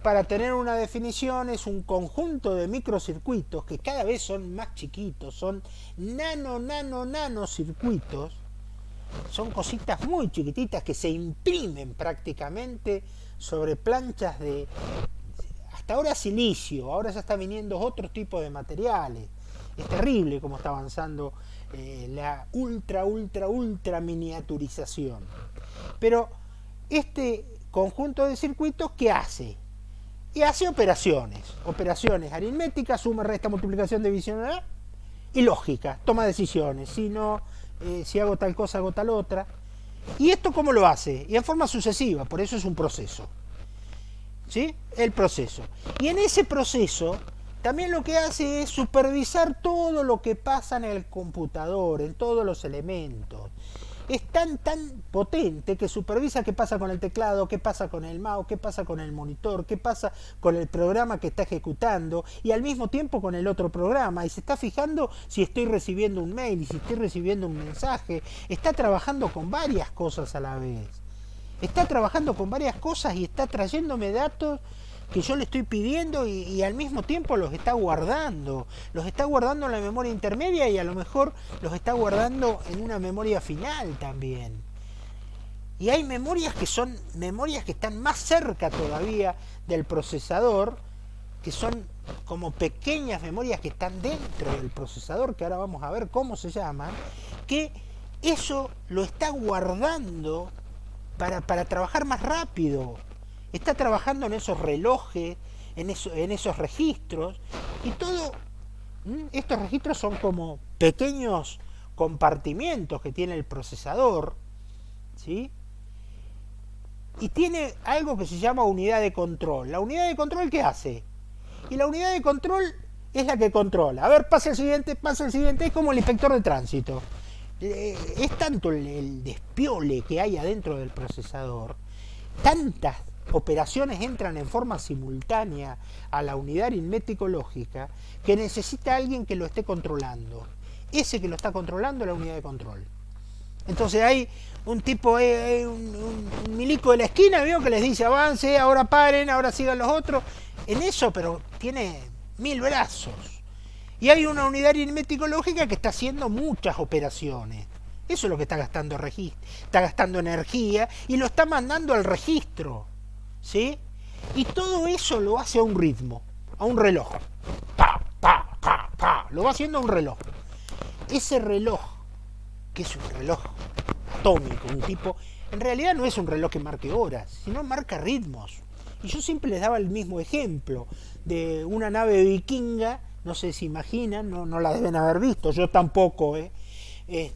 para tener una definición, es un conjunto de microcircuitos que cada vez son más chiquitos, son nanocircuitos, son cositas muy chiquititas que se imprimen prácticamente sobre planchas de, hasta ahora silicio, ahora ya está viniendo otro tipo de materiales. Es terrible cómo está avanzando la ultra miniaturización. Pero este conjunto de circuitos, ¿qué hace? Y hace operaciones aritméticas, suma, resta, multiplicación, división, y lógica, toma decisiones. Si no, si hago tal cosa, hago tal otra. ¿Y esto cómo lo hace? Y en forma sucesiva, por eso es un proceso. ¿Sí? El proceso. Y en ese proceso también lo que hace es supervisar todo lo que pasa en el computador, en todos los elementos. Es tan potente que supervisa qué pasa con el teclado, qué pasa con el mouse, qué pasa con el monitor, qué pasa con el programa que está ejecutando y al mismo tiempo con el otro programa. Y se está fijando si estoy recibiendo un mail y si estoy recibiendo un mensaje. Está trabajando con varias cosas a la vez. Está trabajando con varias cosas y está trayéndome datos que yo le estoy pidiendo y al mismo tiempo los está guardando. Los está guardando en la memoria intermedia y a lo mejor los está guardando en una memoria final también. Y hay memorias que son memorias que están más cerca todavía del procesador, que son como pequeñas memorias que están dentro del procesador, que ahora vamos a ver cómo se llaman, que eso lo está guardando para trabajar más rápido. Está trabajando en esos relojes, en esos registros, y todo estos registros son como pequeños compartimientos que tiene el procesador, ¿sí? Y tiene algo que se llama unidad de control. ¿La unidad de control qué hace? Y la unidad de control es la que controla. A ver, pasa el siguiente, es como el inspector de tránsito. Es tanto el despiole que hay adentro del procesador, tantas operaciones entran en forma simultánea a la unidad aritmético-lógica que necesita alguien que lo esté controlando. Ese que lo está controlando es la unidad de control. Entonces hay un tipo, un milico de la esquina, ¿vio? Que les dice avance, ahora paren, ahora sigan los otros. En eso, pero tiene 1000 brazos. Y hay una unidad aritmético-lógica que está haciendo muchas operaciones. Eso es lo que está gastando está gastando energía y lo está mandando al registro. ¿Sí? Y todo eso lo hace a un ritmo, a un reloj. Pa, pa, pa, pa. Lo va haciendo a un reloj. Ese reloj, que es un reloj atómico, un tipo, en realidad no es un reloj que marque horas, sino marca ritmos. Y yo siempre les daba el mismo ejemplo de una nave vikinga, no sé si imaginan, no la deben haber visto, yo tampoco,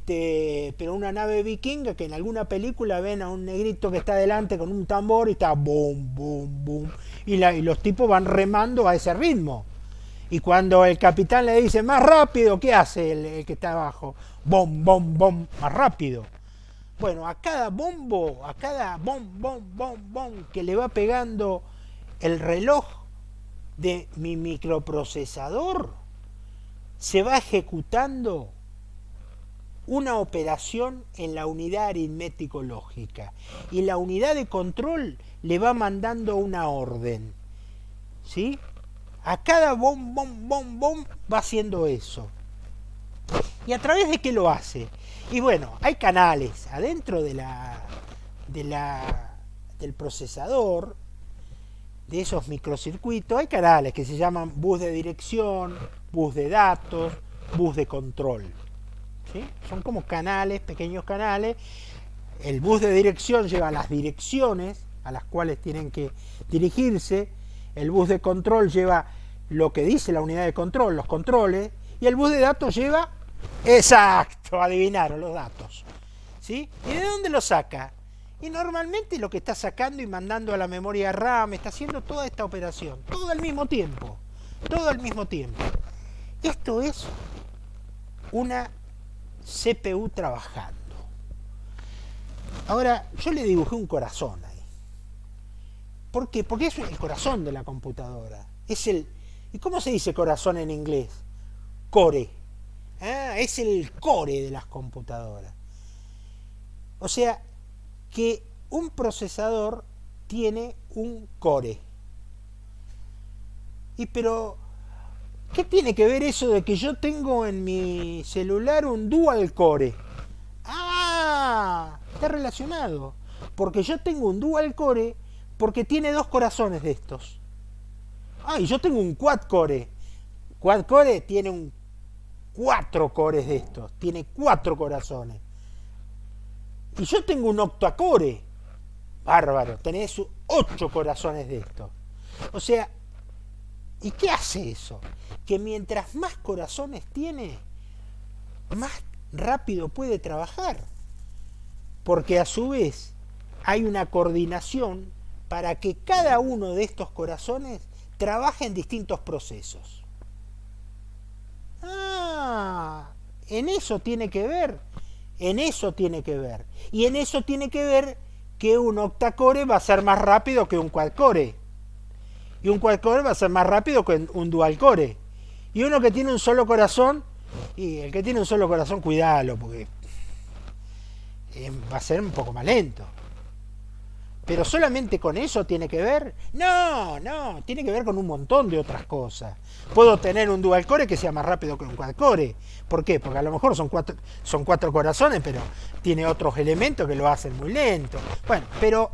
pero una nave vikinga que en alguna película ven a un negrito que está adelante con un tambor y está boom, boom, boom, y los tipos van remando a ese ritmo. Y cuando el capitán le dice más rápido, ¿qué hace el que está abajo? Bom, bom, bom, más rápido. Bueno, a cada bombo, a cada bom, bom, bom, bom que le va pegando el reloj de mi microprocesador, se va ejecutando una operación en la unidad aritmético-lógica. Y la unidad de control le va mandando una orden. ¿Sí? A cada bom, bom, bom, bom va haciendo eso. ¿Y a través de qué lo hace? Y bueno, hay canales adentro del procesador, de esos microcircuitos, hay canales que se llaman bus de dirección, bus de datos, bus de control. ¿Sí? Son como canales, pequeños canales. El bus de dirección lleva las direcciones a las cuales tienen que dirigirse. El bus de control lleva lo que dice la unidad de control, los controles. Y el bus de datos lleva, exacto, adivinaron, los datos. ¿Sí? ¿Y de dónde lo saca? Y normalmente lo que está sacando y mandando a la memoria RAM, está haciendo toda esta operación, todo al mismo tiempo. Todo al mismo tiempo. Esto es una CPU trabajando. Ahora, yo le dibujé un corazón ahí. ¿Por qué? Porque es el corazón de la computadora. Es el... ¿Y cómo se dice corazón en inglés? Core. Es el core de las computadoras. O sea, que un procesador tiene un core. Y pero, ¿qué tiene que ver eso de que yo tengo en mi celular un dual core? Ah, está relacionado. Porque yo tengo un dual core porque tiene dos corazones de estos. Ah, y yo tengo un quad core. Quad core tiene cuatro cores de estos. Tiene cuatro corazones. Y yo tengo un octacore. Bárbaro, tenés ocho corazones de estos. O sea, ¿y qué hace eso? Que mientras más corazones tiene, más rápido puede trabajar. Porque a su vez hay una coordinación para que cada uno de estos corazones trabaje en distintos procesos. Ah, en eso tiene que ver. En eso tiene que ver. Y en eso tiene que ver que un octacore va a ser más rápido que un quadcore. Y un quadcore va a ser más rápido que un dual core. Y uno que tiene un solo corazón, y el que tiene un solo corazón, cuidalo, porque va a ser un poco más lento. Pero solamente con eso tiene que ver. No, no, tiene que ver con un montón de otras cosas. Puedo tener un dual core que sea más rápido que un quad core. ¿Por qué? Porque a lo mejor son cuatro corazones, pero tiene otros elementos que lo hacen muy lento. Bueno, pero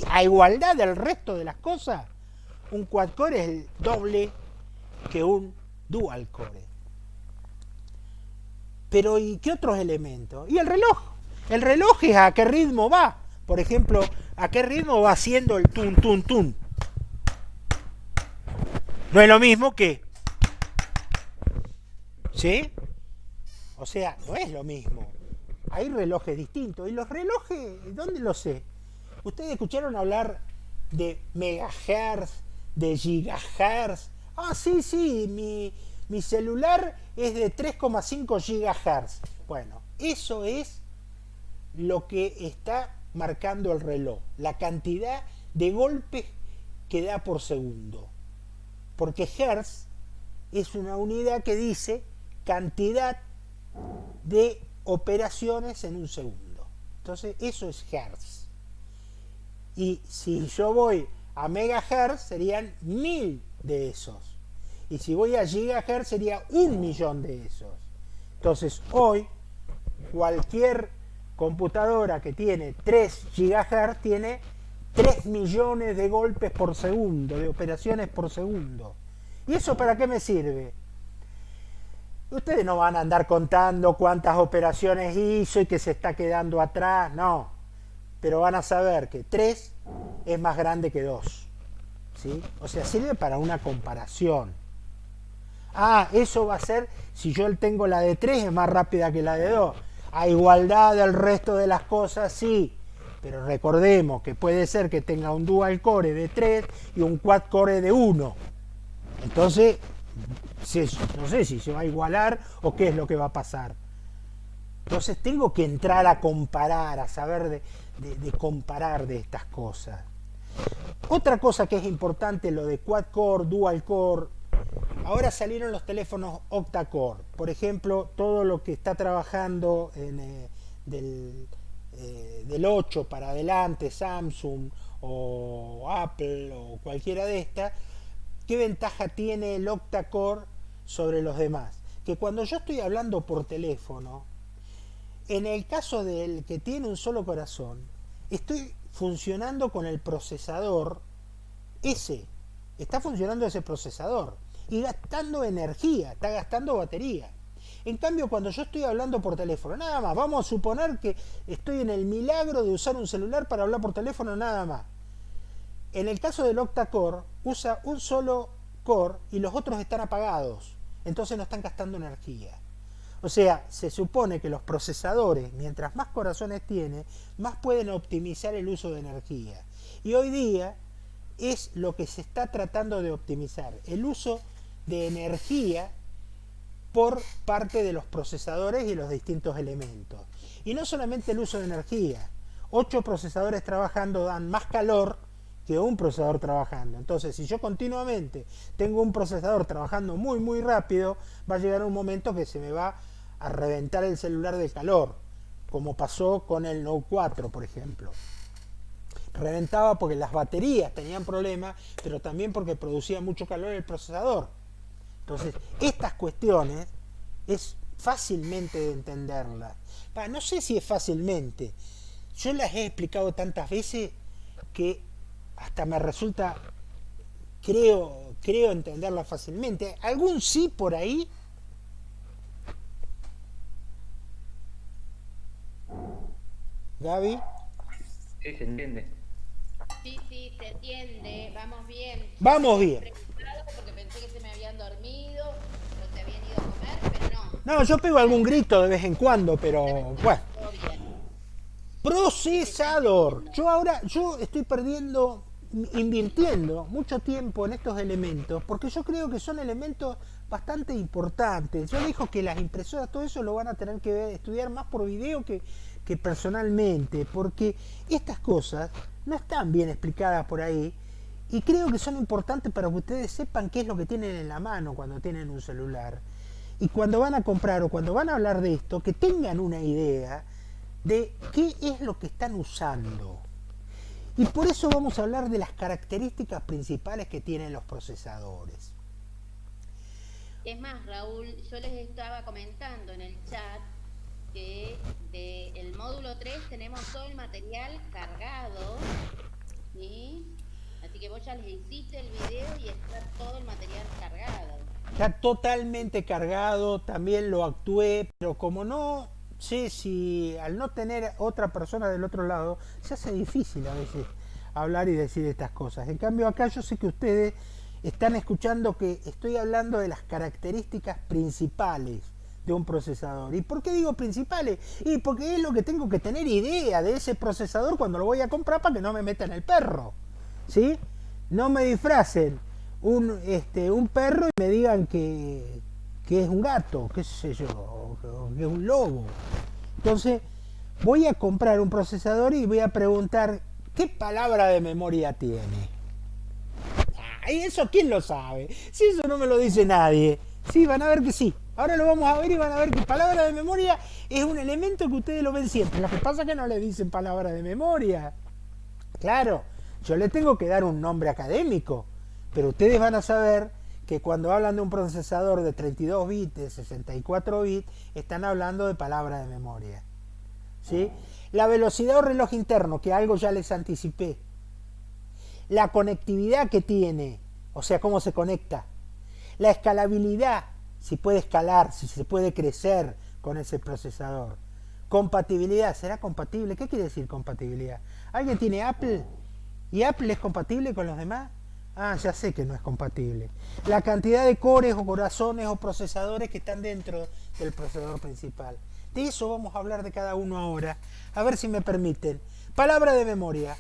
a igualdad del resto de las cosas, un quad core es el doble que un dual core. Pero ¿y qué otros elementos? Y el reloj. El reloj es a qué ritmo va. Por ejemplo, ¿a qué ritmo va haciendo el tun, tun, tun? No es lo mismo que... ¿Sí? O sea, no es lo mismo. Hay relojes distintos. ¿Y los relojes, dónde los sé? ¿Ustedes escucharon hablar de megahertz, de gigahertz? Ah, sí, sí, mi celular es de 3,5 gigahertz. Bueno, eso es lo que está marcando el reloj, la cantidad de golpes que da por segundo. Porque hertz es una unidad que dice cantidad de operaciones en un segundo. Entonces, eso es hertz. Y si yo voy a megahertz, serían 1000 de esos. Y si voy a gigahertz, sería 1.000.000 de esos. Entonces, hoy, cualquier computadora que tiene 3 GHz tiene 3 millones de golpes por segundo, de operaciones por segundo. ¿Y eso para qué me sirve? Ustedes no van a andar contando cuántas operaciones hizo y que se está quedando atrás, no. Pero van a saber que 3 es más grande que 2. ¿Sí? O sea, sirve para una comparación. Ah, eso va a ser, si yo tengo la de 3 es más rápida que la de 2. A igualdad del resto de las cosas, sí. Pero recordemos que puede ser que tenga un dual core de 3 y un quad core de 1. Entonces, no sé si se va a igualar o qué es lo que va a pasar. Entonces tengo que entrar a comparar, a saber de comparar de estas cosas. Otra cosa que es importante, lo de quad core, dual core. Ahora salieron los teléfonos octa-core. Por ejemplo, todo lo que está trabajando del 8 para adelante, Samsung o Apple o cualquiera de estas, ¿qué ventaja tiene el octa-core sobre los demás? Que cuando yo estoy hablando por teléfono, en el caso del que tiene un solo corazón, estoy funcionando con el procesador ese. Está funcionando ese procesador y gastando energía, está gastando batería. En cambio, cuando yo estoy hablando por teléfono, nada más, vamos a suponer que estoy en el milagro de usar un celular para hablar por teléfono, nada más. En el caso del octa-core, usa un solo core y los otros están apagados, entonces no están gastando energía. O sea, se supone que los procesadores, mientras más corazones tiene, más pueden optimizar el uso de energía. Y hoy día es lo que se está tratando de optimizar, el uso de energía por parte de los procesadores y los distintos elementos. Y no solamente el uso de energía, 8 procesadores trabajando dan más calor que un procesador trabajando. Entonces, si yo continuamente tengo un procesador trabajando muy muy rápido, va a llegar un momento que se me va a reventar el celular de calor, como pasó con el Note 4, por ejemplo. reventaba porque las baterías tenían problemas, pero también porque producía mucho calor el procesador. Entonces, estas cuestiones es fácilmente de entenderlas. No sé si es fácilmente. Yo las he explicado tantas veces que hasta me resulta, creo entenderlas fácilmente. ¿Algún sí por ahí? Gaby. Sí, se entiende. Sí, sí, se entiende, vamos bien. Vamos bien. Preocupado porque pensé que se me habían dormido o se habían ido a comer, pero no. No, yo pego algún grito de vez en cuando, pero bueno. Todo bien. Procesador. Yo estoy invirtiendo mucho tiempo en estos elementos, porque yo creo que son elementos bastante importantes. Yo digo que las impresoras, todo eso lo van a tener que estudiar más por video que personalmente, porque estas cosas no están bien explicadas por ahí, y creo que son importantes para que ustedes sepan qué es lo que tienen en la mano cuando tienen un celular. Y cuando van a comprar o cuando van a hablar de esto, que tengan una idea de qué es lo que están usando. Y por eso vamos a hablar de las características principales que tienen los procesadores. Es más, Raúl, yo les estaba comentando en el chat que del módulo 3 tenemos todo el material cargado, ¿sí? Así que vos ya les hiciste el video y está todo el material cargado. Está totalmente cargado, también lo actué, pero como no sé si al no tener otra persona del otro lado, se hace difícil a veces hablar y decir estas cosas. En cambio acá yo sé que ustedes están escuchando que estoy hablando de las características principales de un procesador. ¿Y por qué digo principales? Y porque es lo que tengo que tener idea de ese procesador cuando lo voy a comprar para que no me metan el perro. ¿Sí? No me disfracen un perro y me digan que es un gato, qué sé yo, que es un lobo. Entonces, voy a comprar un procesador y voy a preguntar qué palabra de memoria tiene. ¿Y eso quién lo sabe? Si eso no me lo dice nadie. Sí, van a ver que sí. Ahora lo vamos a ver y van a ver que palabra de memoria es un elemento que ustedes lo ven siempre. Lo que pasa es que no le dicen palabra de memoria. Claro, yo le tengo que dar un nombre académico, pero ustedes van a saber que cuando hablan de un procesador de 32 bits, de 64 bits, están hablando de palabra de memoria. ¿Sí? La velocidad o reloj interno, que algo ya les anticipé. La conectividad que tiene, o sea, cómo se conecta. La escalabilidad, si puede escalar, si se puede crecer con ese procesador. Compatibilidad, ¿será compatible? ¿Qué quiere decir compatibilidad? ¿Alguien tiene Apple? ¿Y Apple es compatible con los demás? Ah, ya sé que no es compatible. La cantidad de cores o corazones o procesadores que están dentro del procesador principal. De eso vamos a hablar de cada uno ahora. A ver si me permiten. Palabra de memoria.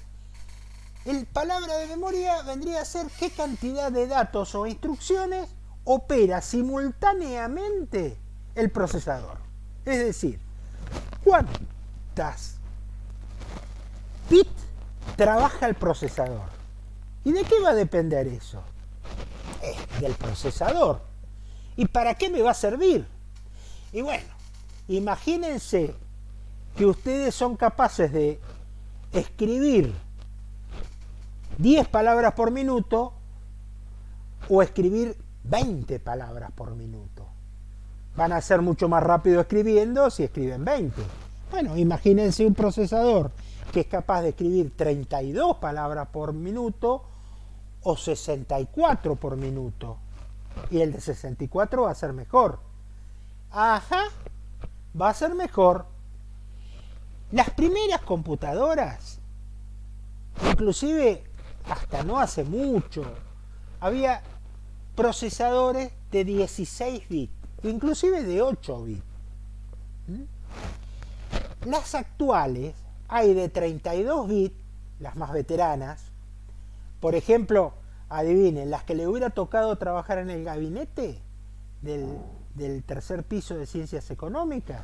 El palabra de memoria vendría a ser qué cantidad de datos o instrucciones opera simultáneamente el procesador. Es decir, cuántas bits trabaja el procesador. ¿Y de qué va a depender eso? Del procesador. ¿Y para qué me va a servir? Y bueno, imagínense que ustedes son capaces de escribir 10 palabras por minuto o escribir 20 palabras por minuto. Van a ser mucho más rápido escribiendo si escriben 20. Bueno, imagínense un procesador que es capaz de escribir 32 palabras por minuto o 64 por minuto. Y el de 64 va a ser mejor. Ajá, va a ser mejor. Las primeras computadoras, inclusive hasta no hace mucho, había procesadores de 16 bits, inclusive de 8 bits. Las actuales hay de 32 bits, las más veteranas. Por ejemplo, adivinen, las que le hubiera tocado trabajar en el gabinete del tercer piso de ciencias económicas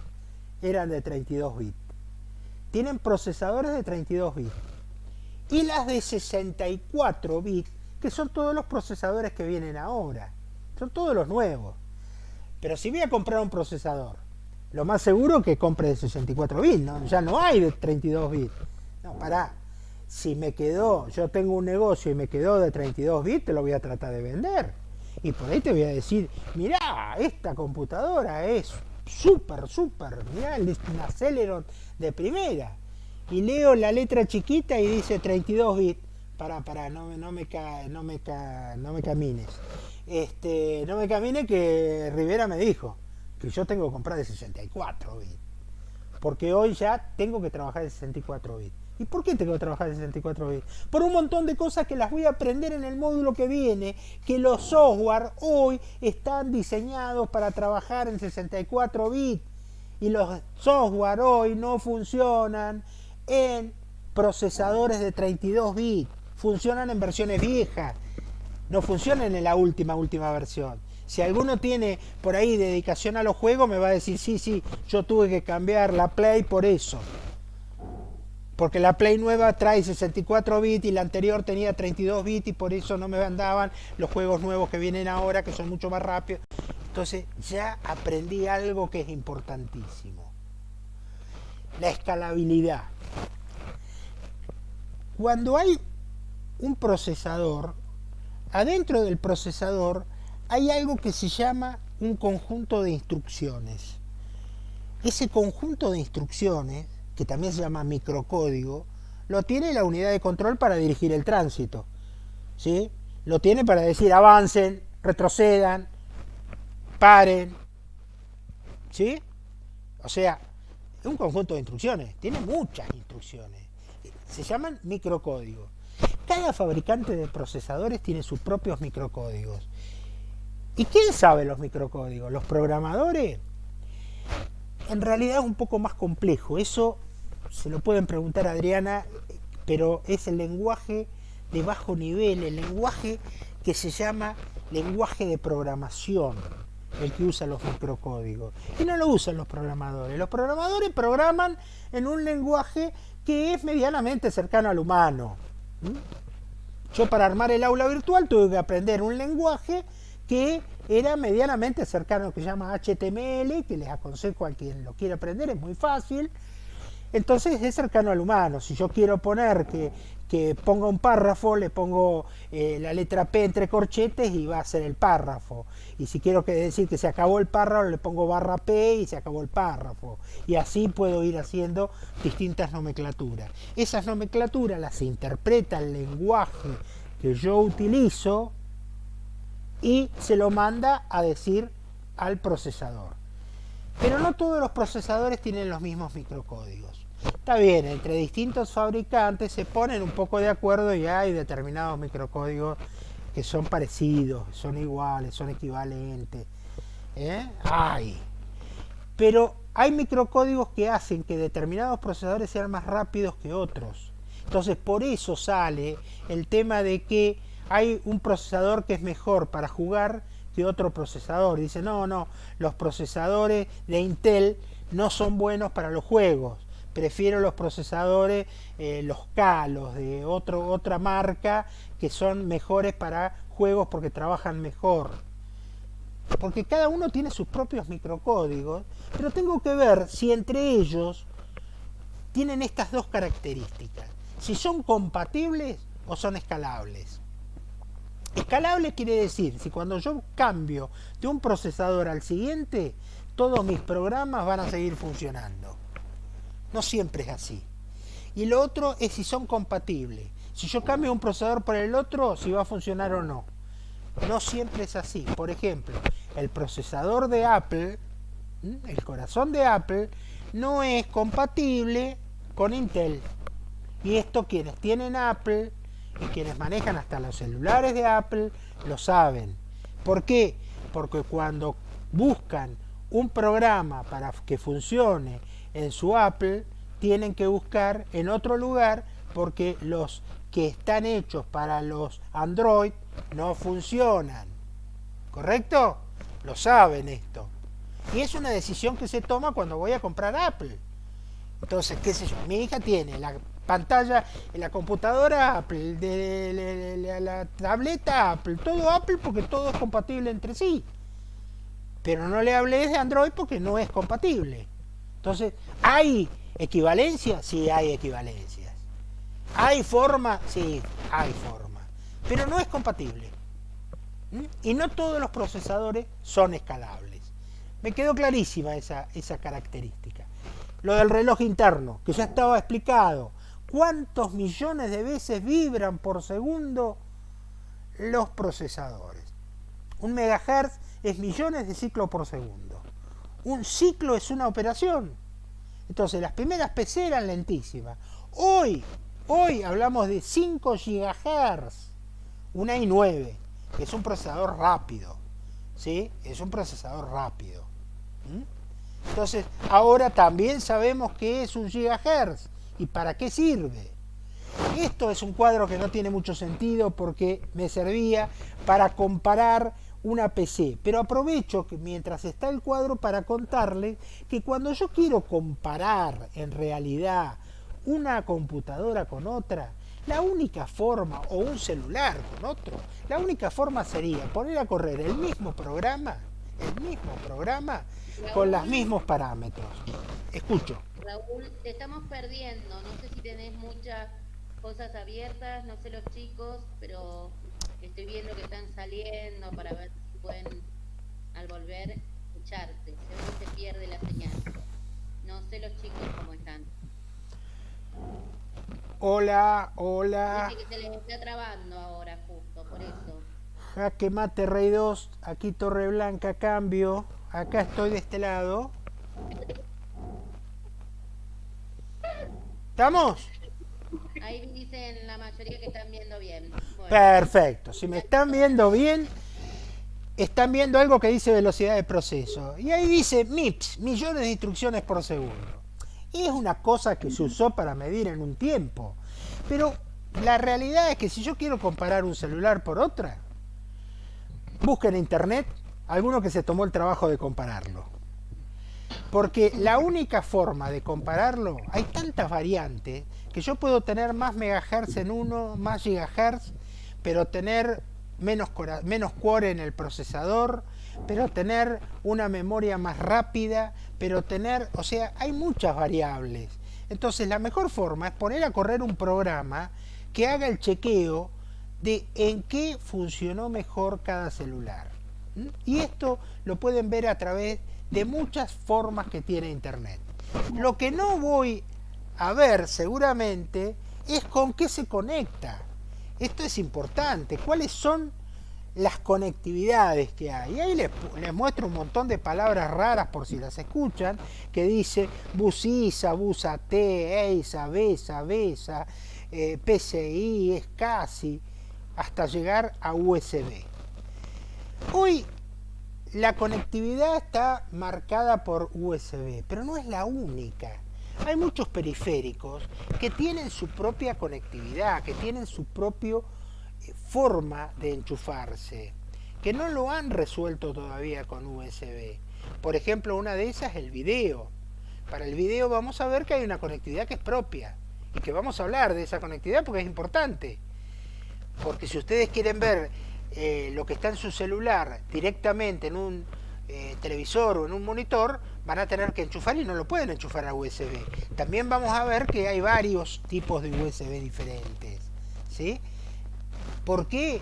eran de 32 bits. Tienen procesadores de 32 bits. Y las de 64 bits, que son todos los procesadores que vienen ahora. Son todos los nuevos. Pero si voy a comprar un procesador, lo más seguro que compre de 64 bits, ¿no? Ya no hay de 32 bits. No, pará. si me quedó, yo tengo un negocio y me quedó de 32 bits, te lo voy a tratar de vender. Y por ahí te voy a decir, mirá, esta computadora es súper, mirá, una Celeron de primera. Y leo la letra chiquita y dice 32 bits. Pará, no me camines. No me camines, que Rivera me dijo que yo tengo que comprar de 64 bits. Porque hoy ya tengo que trabajar de 64 bits. ¿Y por qué tengo que trabajar de 64 bits? Por un montón de cosas que las voy a aprender en el módulo que viene, que los software hoy están diseñados para trabajar en 64 bits. Y los software hoy no funcionan en procesadores de 32 bits. Funcionan en versiones viejas. No funcionan en la última versión. Si alguno tiene por ahí dedicación a los juegos, me va a decir, sí, yo tuve que cambiar la Play por eso. Porque la Play nueva trae 64 bits y la anterior tenía 32 bits y por eso no me andaban los juegos nuevos que vienen ahora, que son mucho más rápidos. Entonces ya aprendí algo que es importantísimo. La escalabilidad. Cuando hay un procesador, adentro del procesador hay algo que se llama un conjunto de instrucciones. Ese conjunto de instrucciones, que también se llama microcódigo, lo tiene la unidad de control para dirigir el tránsito, ¿sí? Lo tiene para decir avancen, retrocedan, paren, ¿sí? O sea, es un conjunto de instrucciones, tiene muchas instrucciones, se llaman microcódigos. Cada fabricante de procesadores tiene sus propios microcódigos. ¿Y quién sabe los microcódigos? ¿Los programadores? En realidad es un poco más complejo. Eso se lo pueden preguntar a Adriana, pero es el lenguaje de bajo nivel, el lenguaje que se llama lenguaje de programación, el que usa los microcódigos. Y no lo usan los programadores. Los programadores programan en un lenguaje que es medianamente cercano al humano. Yo para armar el aula virtual tuve que aprender un lenguaje que era medianamente cercano, que se llama HTML, que les aconsejo a quien lo quiera aprender, es muy fácil. Entonces es cercano al humano. Si yo quiero poner que ponga un párrafo, le pongo la letra P entre corchetes y va a ser el párrafo. Y si quiero decir que se acabó el párrafo, le pongo barra P y se acabó el párrafo. Y así puedo ir haciendo distintas nomenclaturas. Esas nomenclaturas las interpreta el lenguaje que yo utilizo y se lo manda a decir al procesador. Pero no todos los procesadores tienen los mismos microcódigos. Está bien, entre distintos fabricantes se ponen un poco de acuerdo y hay determinados microcódigos que son parecidos, son iguales, son equivalentes. Hay. Pero hay microcódigos que hacen que determinados procesadores sean más rápidos que otros. Entonces por eso sale el tema de que hay un procesador que es mejor para jugar que otro procesador. Dice, no, los procesadores de Intel no son buenos para los juegos. Prefiero los procesadores, los K, los de otra marca, que son mejores para juegos porque trabajan mejor. Porque cada uno tiene sus propios microcódigos, pero tengo que ver si entre ellos tienen estas dos características. Si son compatibles o son escalables. Escalable quiere decir, si cuando yo cambio de un procesador al siguiente, todos mis programas van a seguir funcionando. No siempre es así. Y lo otro es si son compatibles. Si yo cambio un procesador por el otro, si va a funcionar o no. No siempre es así. Por ejemplo, el procesador de Apple, el corazón de Apple, no es compatible con Intel. Y esto quienes tienen Apple y quienes manejan hasta los celulares de Apple lo saben. ¿Por qué? Porque cuando buscan un programa para que funcione en su Apple, tienen que buscar en otro lugar porque los que están hechos para los Android no funcionan. ¿Correcto? Lo saben esto. Y es una decisión que se toma cuando voy a comprar Apple. Entonces, qué sé yo, mi hija tiene la pantalla en la computadora Apple, de la tableta Apple, todo Apple porque todo es compatible entre sí. Pero no le hables de Android porque no es compatible. Entonces, ¿hay equivalencia? Sí, hay equivalencias. ¿Hay forma? Sí, hay forma. Pero no es compatible. Y no todos los procesadores son escalables. Me quedó clarísima esa característica. Lo del reloj interno, que ya estaba explicado. ¿Cuántos millones de veces vibran por segundo los procesadores? Un megahertz es millones de ciclos por segundo. Un ciclo es una operación. Entonces las primeras PC eran lentísimas. Hoy hablamos de 5 gigahertz. Una i9, que es un procesador rápido. ¿Sí? Es un procesador rápido. Entonces, ahora también sabemos qué es un gigahertz y para qué sirve. Esto es un cuadro que no tiene mucho sentido porque me servía para comparar una PC, pero aprovecho que mientras está el cuadro para contarles que cuando yo quiero comparar en realidad una computadora con otra, la única forma, o un celular con otro, la única forma sería poner a correr el mismo programa con los Raúl, mismos parámetros. Escucho. Raúl, te estamos perdiendo. No sé si tenés muchas cosas abiertas, no sé los chicos, pero estoy viendo que están saliendo para ver si pueden al volver escucharte. Se ve que se pierde la señal. No sé los chicos cómo están. Hola, hola. Dice que se les está trabando ahora justo, por eso. Jaque mate Rey 2, aquí Torre Blanca, cambio. Acá estoy de este lado. ¿Estamos? Ahí dicen la mayoría que están viendo bien. Bueno, Perfecto. Si me están viendo bien, están viendo algo que dice velocidad de proceso. Y ahí dice MIPS, millones de instrucciones por segundo. Es una cosa que se usó para medir en un tiempo. Pero la realidad es que si yo quiero comparar un celular por otra, busca en internet alguno que se tomó el trabajo de compararlo. Porque la única forma de compararlo, hay tantas variantes que yo puedo tener más megahertz en uno, más gigahertz, pero tener menos core en el procesador, pero tener una memoria más rápida, pero tener, o sea, hay muchas variables. Entonces la mejor forma es poner a correr un programa que haga el chequeo de en qué funcionó mejor cada celular. Y esto lo pueden ver a través de muchas formas que tiene internet. Lo que no voy a ver seguramente es con qué se conecta. Esto es importante. ¿Cuáles son las conectividades que hay? Y ahí les muestro un montón de palabras raras por si las escuchan, que dice busisa, busate, eisa, besa, besa, PCI, SCSI, hasta llegar a USB. Hoy la conectividad está marcada por USB, pero no es la única. Hay muchos periféricos que tienen su propia conectividad, que tienen su propia forma de enchufarse, que no lo han resuelto todavía con USB. Por ejemplo, una de esas es el video. Para el video vamos a ver que hay una conectividad que es propia y que vamos a hablar de esa conectividad porque es importante. Porque si ustedes quieren ver lo que está en su celular directamente en un televisor o en un monitor, van a tener que enchufar y no lo pueden enchufar a USB. También vamos a ver que hay varios tipos de USB diferentes, ¿sí? ¿Por qué?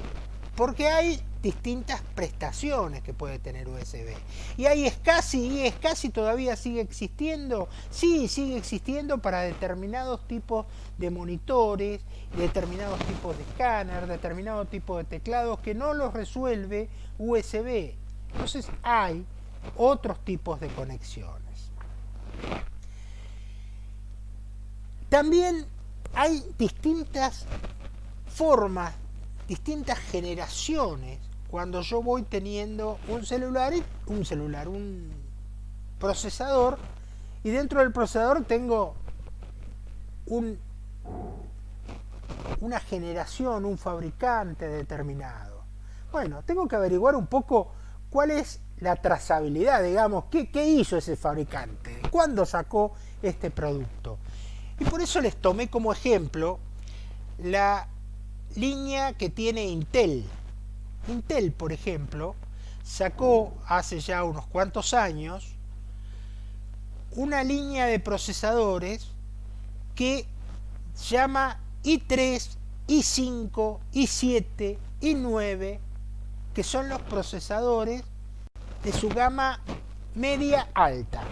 Porque hay distintas prestaciones que puede tener USB. Y hay SCSI todavía sigue existiendo. Sí, sigue existiendo para determinados tipos de monitores, determinados tipos de escáner, determinados tipos de teclados que no los resuelve USB. Entonces hay otros tipos de conexiones. También hay distintas formas, distintas generaciones cuando yo voy teniendo un procesador, y dentro del procesador tengo una generación, un fabricante determinado. Bueno, tengo que averiguar un poco cuál es la trazabilidad, digamos, qué hizo ese fabricante, cuándo sacó este producto. Y por eso les tomé como ejemplo la línea que tiene Intel. Intel, por ejemplo, sacó hace ya unos cuantos años una línea de procesadores que llama i3, i5, i7, i9, que son los procesadores de su gama media alta.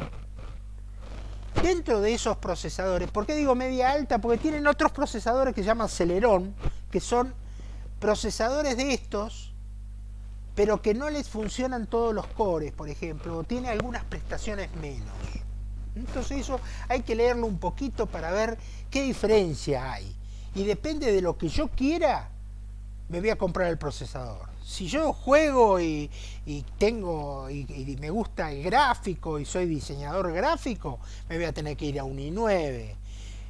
Dentro de esos procesadores, ¿por qué digo media alta? Porque tienen otros procesadores que se llaman Celeron, que son procesadores de estos, pero que no les funcionan todos los cores, por ejemplo, o tiene algunas prestaciones menos. Entonces eso hay que leerlo un poquito para ver qué diferencia hay. Y depende de lo que yo quiera, me voy a comprar el procesador. Si yo juego y me gusta el gráfico y soy diseñador gráfico, me voy a tener que ir a un i9.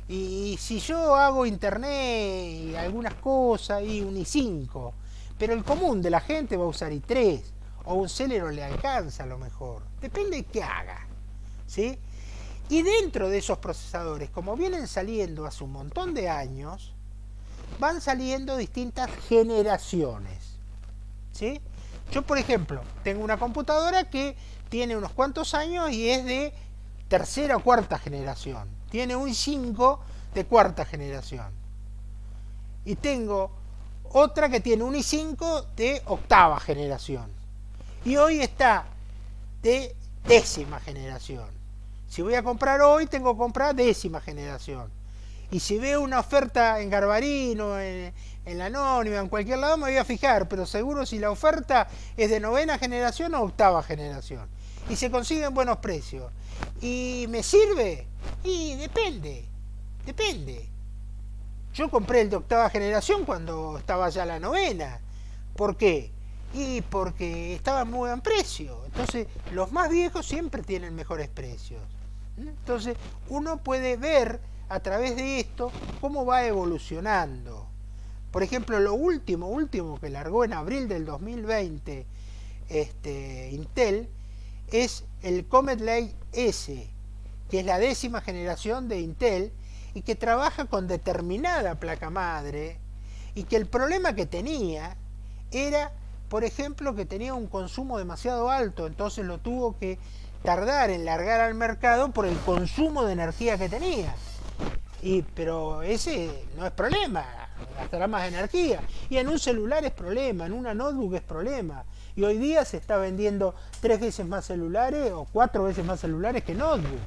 Y si yo hago internet y algunas cosas, y un i5. Pero el común de la gente va a usar i3, o un Celeron le alcanza a lo mejor. Depende de qué haga, ¿sí? Y dentro de esos procesadores, como vienen saliendo hace un montón de años, van saliendo distintas generaciones, ¿sí? Yo, por ejemplo, tengo una computadora que tiene unos cuantos años y es de tercera o cuarta generación. Tiene un i5 de cuarta generación. Y tengo otra que tiene un i5 de octava generación. Y hoy está de décima generación. Si voy a comprar hoy, tengo que comprar décima generación. Y si veo una oferta en Garbarino, en la Anónima, en cualquier lado, me voy a fijar, pero seguro si la oferta es de novena generación o octava generación. Y se consiguen buenos precios. ¿Y me sirve? Y depende. Yo compré el de octava generación cuando estaba ya la novena. ¿Por qué? Y porque estaba en muy buen precio. Entonces, los más viejos siempre tienen mejores precios. Entonces, uno puede ver a través de esto cómo va evolucionando. Por ejemplo, lo último que largó en abril del 2020 Intel es el Comet Lake S, que es la décima generación de Intel y que trabaja con determinada placa madre, y que el problema que tenía era, por ejemplo, que tenía un consumo demasiado alto, entonces lo tuvo que tardar en largar al mercado por el consumo de energía que tenía. Pero ese no es problema, gastará más energía. Y en un celular es problema, en una notebook es problema. Y hoy día se está vendiendo 3 veces más celulares o 4 veces más celulares que notebook.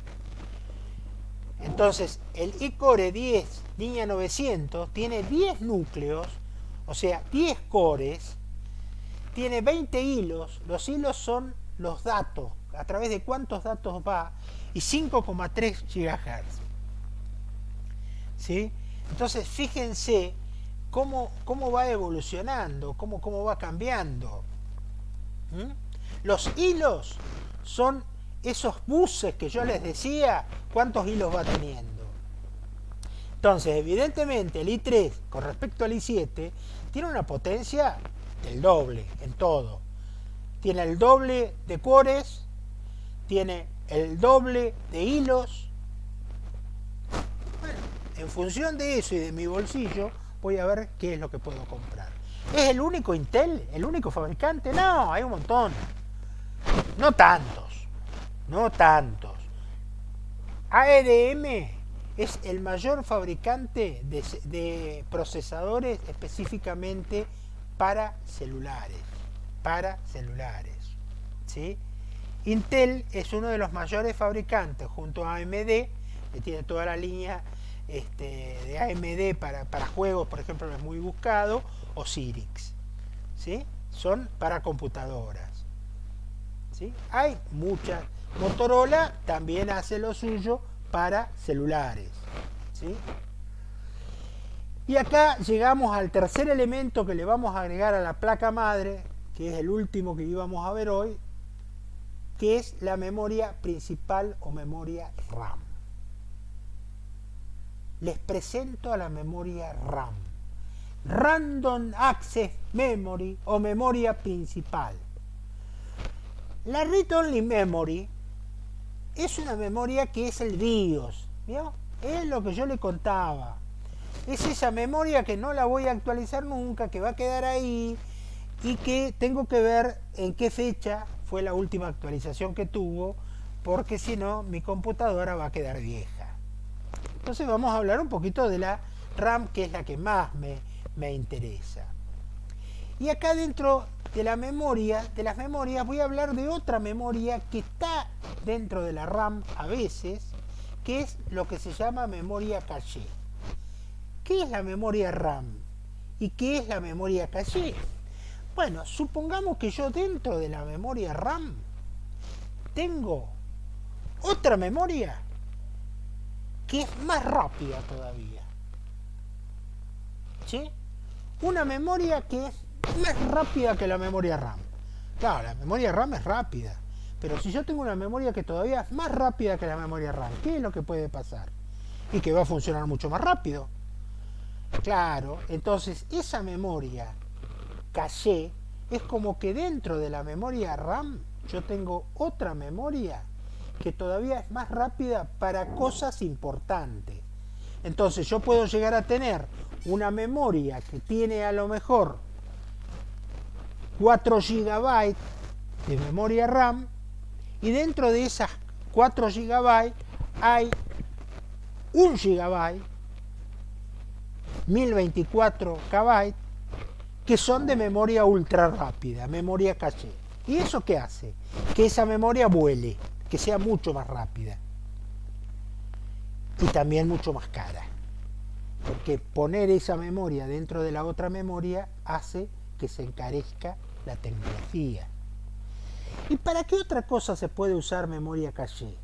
Entonces, el iCore 10 línea 900 tiene 10 núcleos, o sea, 10 cores, tiene 20 hilos. Los hilos son los datos, a través de cuántos datos va, y 5,3 GHz. ¿Sí? Entonces, fíjense cómo va evolucionando, cómo va cambiando. Los hilos son esos buses que yo les decía, cuántos hilos va teniendo. Entonces, evidentemente, el i3 con respecto al i7 tiene una potencia del doble en todo. Tiene el doble de cores, tiene el doble de hilos. Bueno, en función de eso y de mi bolsillo, voy a ver qué es lo que puedo comprar. ¿Es el único Intel? ¿El único fabricante? No, hay un montón. No tantos. ARM es el mayor fabricante de procesadores específicamente para celulares. ¿Sí? Intel es uno de los mayores fabricantes junto a AMD, que tiene toda la línea de AMD para juegos, por ejemplo, es muy buscado, o Cyrix. ¿Sí? Son para computadoras. ¿Sí? Hay muchas. Motorola también hace lo suyo para celulares. ¿Sí? Y acá llegamos al tercer elemento que le vamos a agregar a la placa madre, que es el último que íbamos a ver hoy, que es la memoria principal o memoria RAM. Les presento a la memoria RAM. Random Access Memory o memoria principal. La Read Only Memory es una memoria que es el BIOS, ¿vio? Es lo que yo le contaba. Es esa memoria que no la voy a actualizar nunca, que va a quedar ahí y que tengo que ver en qué fecha fue la última actualización que tuvo, porque si no, mi computadora va a quedar vieja. Entonces vamos a hablar un poquito de la RAM, que es la que más me interesa. Y acá dentro de la memoria, de las memorias, voy a hablar de otra memoria que está dentro de la RAM a veces, que es lo que se llama memoria caché. ¿Qué es la memoria RAM? ¿Y qué es la memoria caché? Bueno, supongamos que yo dentro de la memoria RAM tengo otra memoria que es más rápida todavía. ¿Sí? Una memoria que es más rápida que la memoria RAM. Claro, la memoria RAM es rápida, pero si yo tengo una memoria que todavía es más rápida que la memoria RAM, ¿qué es lo que puede pasar? Y que va a funcionar mucho más rápido. Claro, entonces esa memoria caché es como que dentro de la memoria RAM yo tengo otra memoria que todavía es más rápida para cosas importantes. Entonces yo puedo llegar a tener una memoria que tiene a lo mejor 4 GB de memoria RAM y dentro de esas 4 GB hay 1 GB, 1024 KB, que son de memoria ultra rápida, memoria caché. ¿Y eso qué hace? Que esa memoria vuele, que sea mucho más rápida y también mucho más cara. Porque poner esa memoria dentro de la otra memoria hace que se encarezca la tecnología. ¿Y para qué otra cosa se puede usar memoria caché?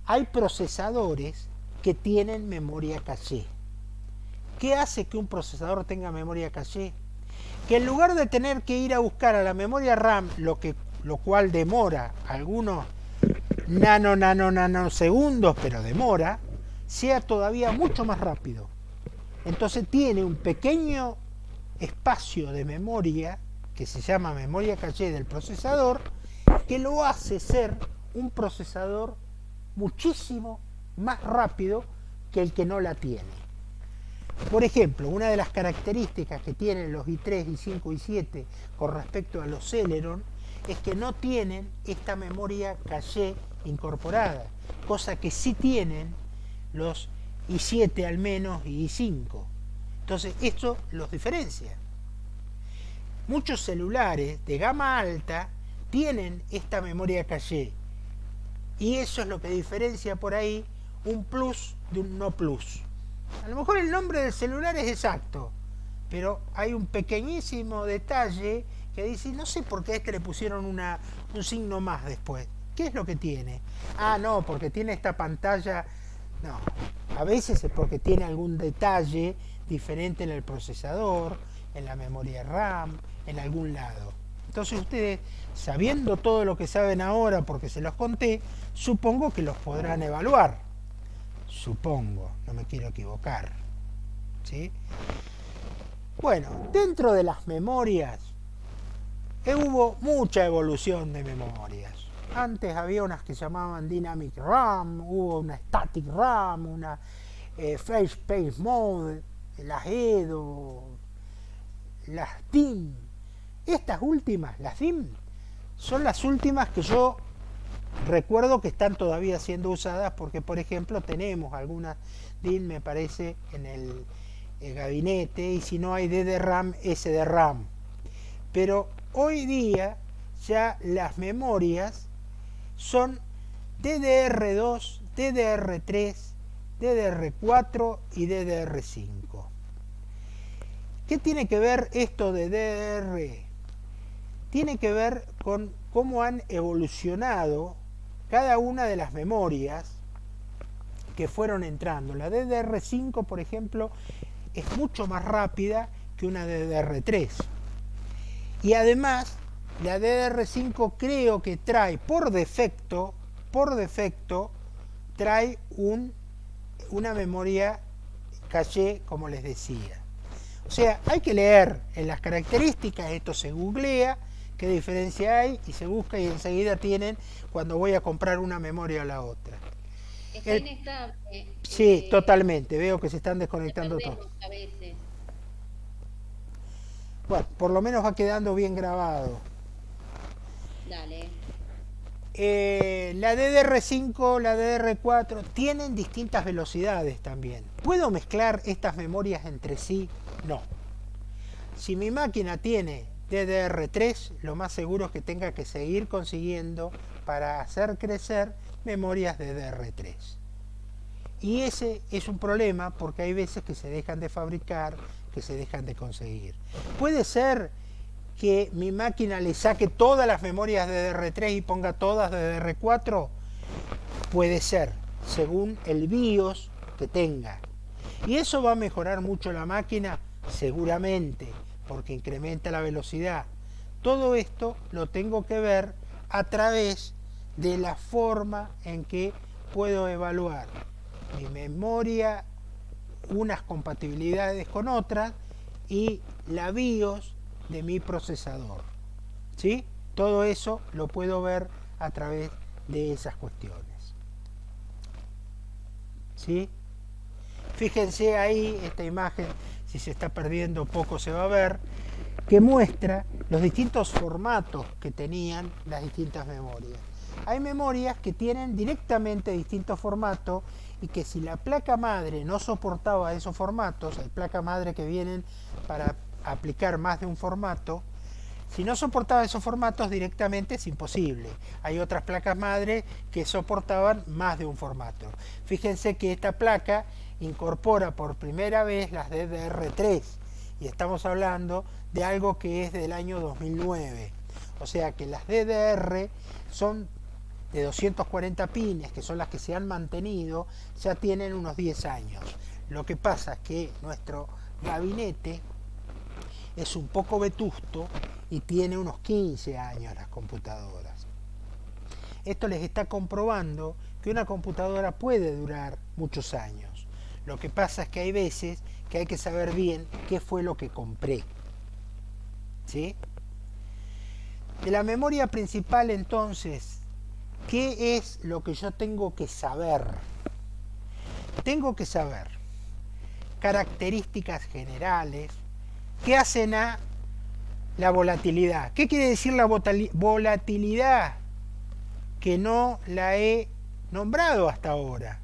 Hay procesadores que tienen memoria caché. ¿Qué hace que un procesador tenga memoria caché? Que en lugar de tener que ir a buscar a la memoria RAM, lo cual demora algunos nanosegundos, pero demora, sea todavía mucho más rápido. Entonces tiene un pequeño espacio de memoria que se llama memoria caché del procesador, que lo hace ser un procesador muchísimo más rápido que el que no la tiene. Por ejemplo, una de las características que tienen los i3, i5, i7 con respecto a los Celeron es que no tienen esta memoria caché incorporada, cosa que sí tienen los i7 al menos y i5. Entonces esto los diferencia. Muchos celulares de gama alta tienen esta memoria caché y eso es lo que diferencia por ahí un plus de un no plus. A lo mejor el nombre del celular es exacto, pero hay un pequeñísimo detalle que dice, no sé por qué a este le pusieron un signo más después. ¿Qué es lo que tiene? Ah, no, porque tiene esta pantalla. No, a veces es porque tiene algún detalle diferente en el procesador, en la memoria RAM, en algún lado. Entonces ustedes, sabiendo todo lo que saben ahora, porque se los conté, supongo que los podrán evaluar. Supongo, no me quiero equivocar. ¿Sí? Bueno, dentro de las memorias hubo mucha evolución de memorias. Antes había unas que se llamaban Dynamic RAM, hubo una Static RAM, una Phase Space Mode, las EDO, las DIMM. Estas últimas, las DIMM, son las últimas que yo recuerdo que están todavía siendo usadas porque, por ejemplo, tenemos algunas DIMM, me parece, en el gabinete, y si no hay DDRAM, SDRAM. Pero hoy día ya las memorias son DDR2, DDR3, DDR4 y DDR5. ¿Qué tiene que ver esto de DDR? Tiene que ver con cómo han evolucionado cada una de las memorias que fueron entrando. La DDR5, por ejemplo, es mucho más rápida que una DDR3. Y además, la DDR5 creo que trae por defecto, trae una memoria caché, como les decía. O sea, hay que leer en las características, esto se googlea, qué diferencia hay, y se busca y enseguida tienen cuando voy a comprar una memoria o la otra. Está inestable. Sí, totalmente, veo que se están desconectando todos. A veces. Bueno, por lo menos va quedando bien grabado. Dale. La DDR5, la DDR4 tienen distintas velocidades también. ¿Puedo mezclar estas memorias entre sí? No. Si mi máquina tiene DDR3, lo más seguro es que tenga que seguir consiguiendo para hacer crecer memorias DDR3. Y ese es un problema porque hay veces que se dejan de fabricar, que se dejan de conseguir. Puede ser que mi máquina le saque todas las memorias de DDR3 y ponga todas de DDR4, puede ser, según el BIOS que tenga. ¿Y eso va a mejorar mucho la máquina? Seguramente, porque incrementa la velocidad. Todo esto lo tengo que ver a través de la forma en que puedo evaluar mi memoria, unas compatibilidades con otras y la BIOS de mi procesador. ¿Sí? Todo eso lo puedo ver a través de esas cuestiones. ¿Sí? Fíjense ahí esta imagen, si se está perdiendo poco se va a ver, que muestra los distintos formatos que tenían las distintas memorias. Hay memorias que tienen directamente distintos formatos y que si la placa madre no soportaba esos formatos, hay placas madre que vienen para aplicar más de un formato, si no soportaba esos formatos directamente es imposible. Hay otras placas madre que soportaban más de un formato. Fíjense que esta placa incorpora por primera vez las DDR3 y estamos hablando de algo que es del año 2009. O sea que las DDR son de 240 pines, que son las que se han mantenido, ya tienen unos 10 años. Lo que pasa es que nuestro gabinete es un poco vetusto y tiene unos 15 años las computadoras. Esto les está comprobando que una computadora puede durar muchos años. Lo que pasa es que hay veces que hay que saber bien qué fue lo que compré. ¿Sí? De la memoria principal entonces, ¿qué es lo que yo tengo que saber? Tengo que saber características generales que hacen a la volatilidad. ¿Qué quiere decir la volatilidad? Que no la he nombrado hasta ahora.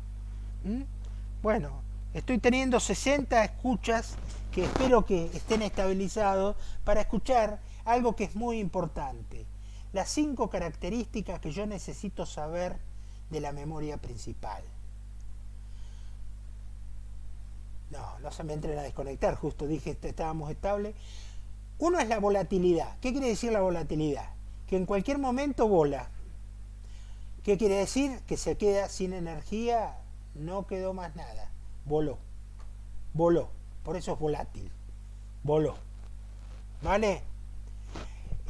Bueno, estoy teniendo 60 escuchas que espero que estén estabilizados para escuchar algo que es muy importante. Las 5 características que yo necesito saber de la memoria principal. No se me entren a desconectar, justo dije que estábamos estables. Uno es la volatilidad. ¿Qué quiere decir la volatilidad? Que en cualquier momento vola. ¿Qué quiere decir? Que se queda sin energía, no quedó más nada. Voló. Por eso es volátil. Voló. ¿Vale?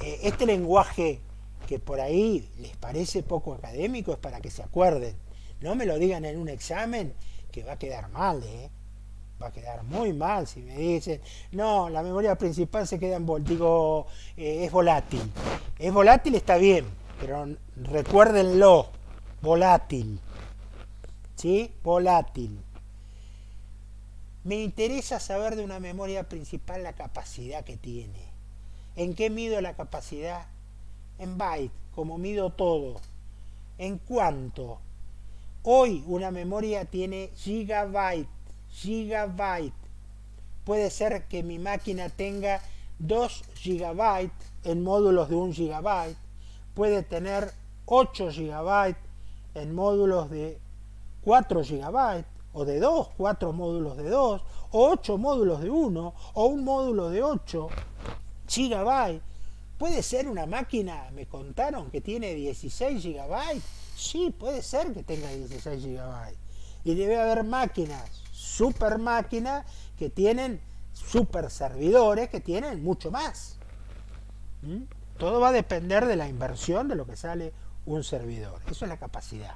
Este lenguaje que por ahí les parece poco académico es para que se acuerden. No me lo digan en un examen que va a quedar mal, va a quedar muy mal si me dicen, no, la memoria principal se queda es volátil. Es volátil, está bien, pero recuérdenlo, volátil. ¿Sí? Volátil. Me interesa saber de una memoria principal la capacidad que tiene. ¿En qué mido la capacidad? En bytes, como mido todo. ¿En cuánto? Hoy una memoria tiene gigabyte. Puede ser que mi máquina tenga 2 gigabytes en módulos de 1 gigabyte. Puede tener 8 gigabytes en módulos de 4 gigabytes. O de 2, 4 módulos de 2. O 8 módulos de 1. O un módulo de 8 gigabytes. Puede ser una máquina, me contaron, que tiene 16 gigabytes. Sí, puede ser que tenga 16 gigabytes. Y debe haber máquinas, super máquinas, que tienen super servidores, que tienen mucho más. Todo va a depender de la inversión de lo que sale un servidor. Eso es la capacidad.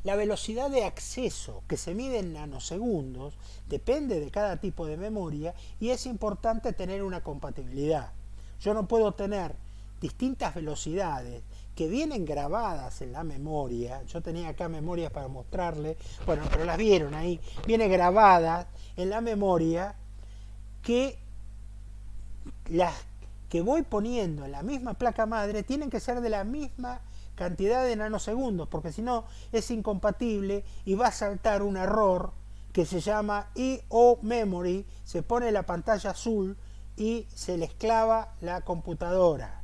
La velocidad de acceso, que se mide en nanosegundos, depende de cada tipo de memoria y es importante tener una compatibilidad. Yo no puedo tener distintas velocidades que vienen grabadas en la memoria. Yo tenía acá memorias para mostrarles, bueno, pero las vieron ahí. Viene grabadas en la memoria que que voy poniendo en la misma placa madre tienen que ser de la misma cantidad de nanosegundos, porque si no es incompatible y va a saltar un error que se llama I/O memory, se pone la pantalla azul y se le esclava la computadora,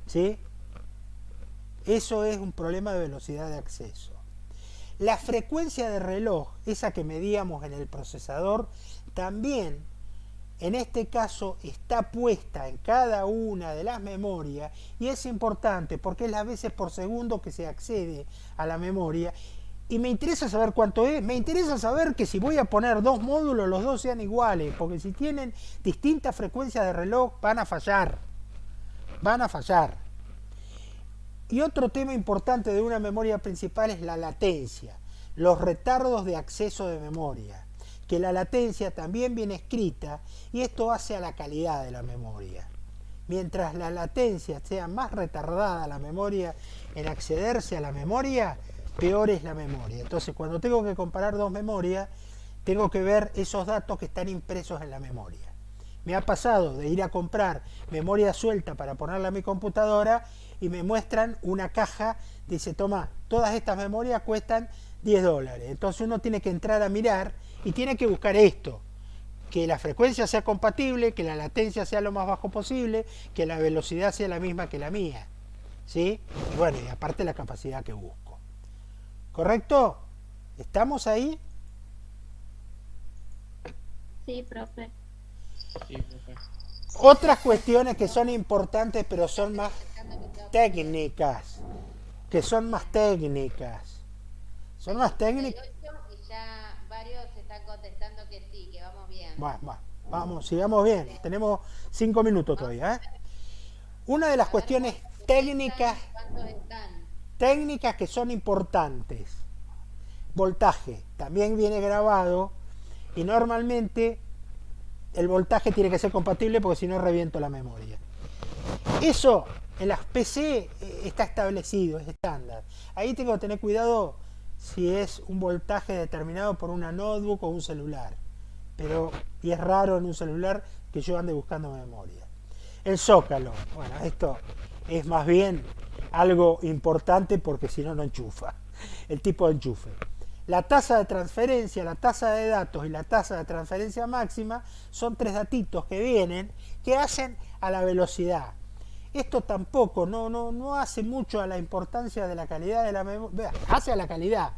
¿sí? Eso es un problema de velocidad de acceso. La frecuencia de reloj, esa que medíamos en el procesador, también en este caso está puesta en cada una de las memorias y es importante porque es las veces por segundo que se accede a la memoria. Y me interesa saber cuánto es, me interesa saber que si voy a poner dos módulos, los dos sean iguales, porque si tienen distintas frecuencias de reloj van a fallar, van a fallar. Y otro tema importante de una memoria principal es la latencia, los retardos de acceso de memoria, que la latencia también viene escrita y esto hace a la calidad de la memoria. Mientras la latencia sea más retardada la memoria en accederse a la memoria, peor es la memoria. Entonces, cuando tengo que comparar dos memorias, tengo que ver esos datos que están impresos en la memoria. Me ha pasado de ir a comprar memoria suelta para ponerla a mi computadora y me muestran una caja, dice, toma, todas estas memorias cuestan $10. Entonces uno tiene que entrar a mirar y tiene que buscar esto, que la frecuencia sea compatible, que la latencia sea lo más bajo posible, que la velocidad sea la misma que la mía, ¿sí? Y bueno, y aparte la capacidad que busco. ¿Correcto? ¿Estamos ahí? Sí, profe. Sí, profe. Otras cuestiones que son importantes pero son más técnicas, Son más técnicas. Y ya varios están contestando que sí, que vamos bien. Bueno, vamos, sigamos bien. Tenemos 5 minutos todavía, ¿eh? Una de las cuestiones técnicas que son importantes. Voltaje. También viene grabado y normalmente el voltaje tiene que ser compatible porque si no reviento la memoria. Eso en las PC está establecido, es estándar. Ahí tengo que tener cuidado si es un voltaje determinado por una notebook o un celular. Y es raro en un celular que yo ande buscando memoria. El zócalo. Bueno, esto es más bien algo importante porque si no, no enchufa. El tipo de enchufe. La tasa de transferencia, la tasa de datos y la tasa de transferencia máxima son 3 datitos que vienen que hacen a la velocidad. Esto tampoco no hace mucho a la importancia de la calidad de la memoria. Hace a la calidad.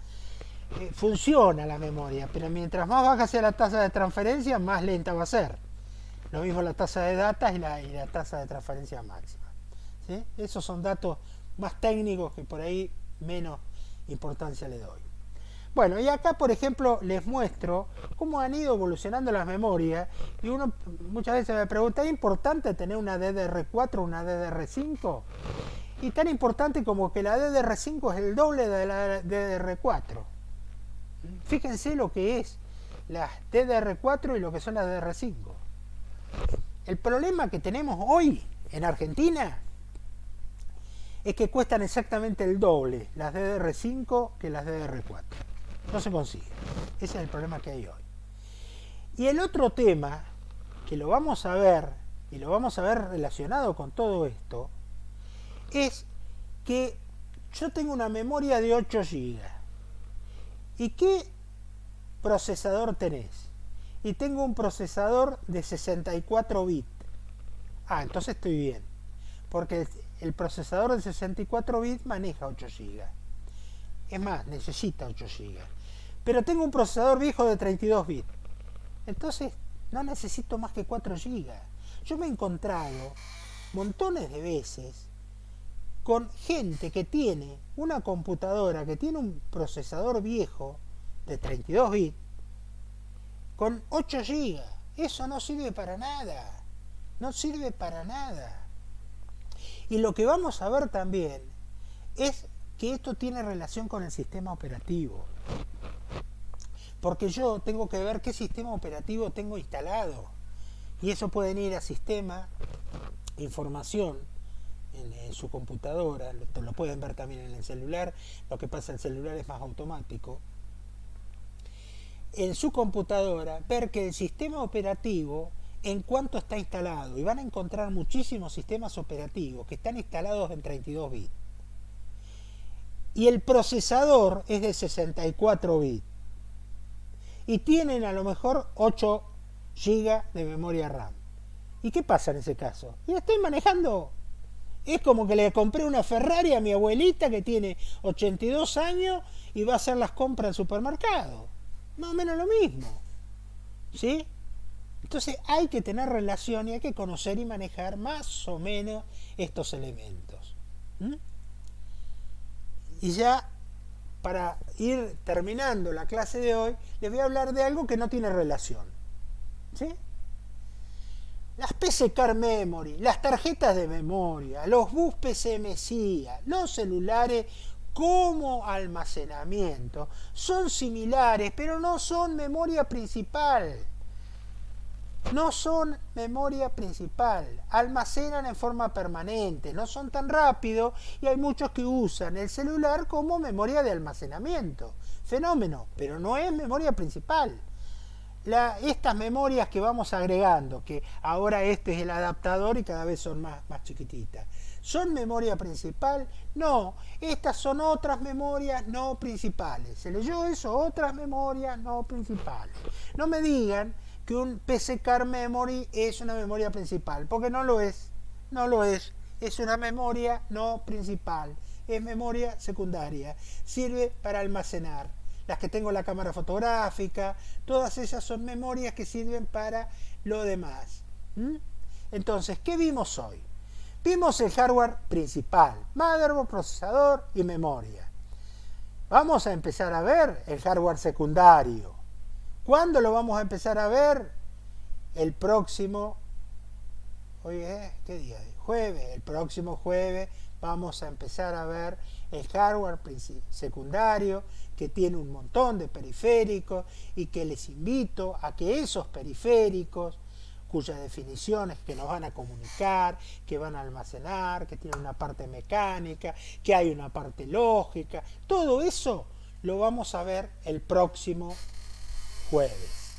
Funciona la memoria, pero mientras más baja sea la tasa de transferencia, más lenta va a ser. Lo mismo la tasa de datos y la tasa de transferencia máxima, ¿sí? Esos son datos más técnicos que por ahí menos importancia le doy. Bueno, y acá por ejemplo les muestro cómo han ido evolucionando las memorias y uno muchas veces me pregunta, ¿es importante tener una DDR4 o una DDR5? Y tan importante como que la DDR5 es el doble de la DDR4. Fíjense lo que es las DDR4 y lo que son las DDR5. El problema que tenemos hoy en Argentina es que cuestan exactamente el doble las DDR5 que las DDR4. No se consigue. Ese es el problema que hay hoy. Y el otro tema, que lo vamos a ver, y lo vamos a ver relacionado con todo esto, es que yo tengo una memoria de 8 GB. ¿Y qué procesador tenés? Y tengo un procesador de 64 bits. Entonces estoy bien. Porque el procesador de 64 bits maneja 8 GB. Es más, necesita 8 GB. Pero tengo un procesador viejo de 32 bits. Entonces no necesito más que 4 GB. Yo me he encontrado montones de veces con gente que tiene una computadora que tiene un procesador viejo de 32 bits con 8 GB. Eso no sirve para nada. No sirve para nada. Y lo que vamos a ver también es que esto tiene relación con el sistema operativo. Porque yo tengo que ver qué sistema operativo tengo instalado. Y eso pueden ir a sistema, información, en su computadora, lo pueden ver también en el celular. Lo que pasa, el celular es más automático. En su computadora, ver que el sistema operativo en cuánto está instalado y van a encontrar muchísimos sistemas operativos que están instalados en 32 bits. Y el procesador es de 64 bits. Y tienen a lo mejor 8 GB de memoria RAM. ¿Y qué pasa en ese caso? Y estoy manejando. Es como que le compré una Ferrari a mi abuelita que tiene 82 años y va a hacer las compras al supermercado. Más o menos lo mismo. ¿Sí? Entonces hay que tener relación y hay que conocer y manejar más o menos estos elementos. ¿Mm? Y ya para ir terminando la clase de hoy, les voy a hablar de algo que no tiene relación. ¿Sí? Las PC Car Memory, las tarjetas de memoria, los bus PCMSIA, los celulares como almacenamiento son similares, pero no son memoria principal. No son memoria principal, almacenan en forma permanente, no son tan rápidos y hay muchos que usan el celular como memoria de almacenamiento. Fenómeno, pero no es memoria principal. Estas memorias que vamos agregando, que ahora este es el adaptador y cada vez son más chiquititas, ¿son memoria principal? No, estas son otras memorias no principales. ¿Se leyó eso? Otras memorias no principales. No me digan que un PC Car Memory es una memoria principal, porque no lo es, es una memoria no principal, es memoria secundaria, sirve para almacenar. Las que tengo en la cámara fotográfica, todas ellas son memorias que sirven para lo demás. Entonces, ¿qué vimos hoy? Vimos el hardware principal, motherboard, procesador y memoria. Vamos a empezar a ver el hardware secundario. ¿Cuándo lo vamos a empezar a ver? El próximo, hoy es, ¿qué día es? Jueves. El próximo jueves vamos a empezar a ver el hardware secundario, que tiene un montón de periféricos y que les invito a que esos periféricos, cuyas definiciones que nos van a comunicar, que van a almacenar, que tienen una parte mecánica, que hay una parte lógica, todo eso lo vamos a ver el próximo jueves.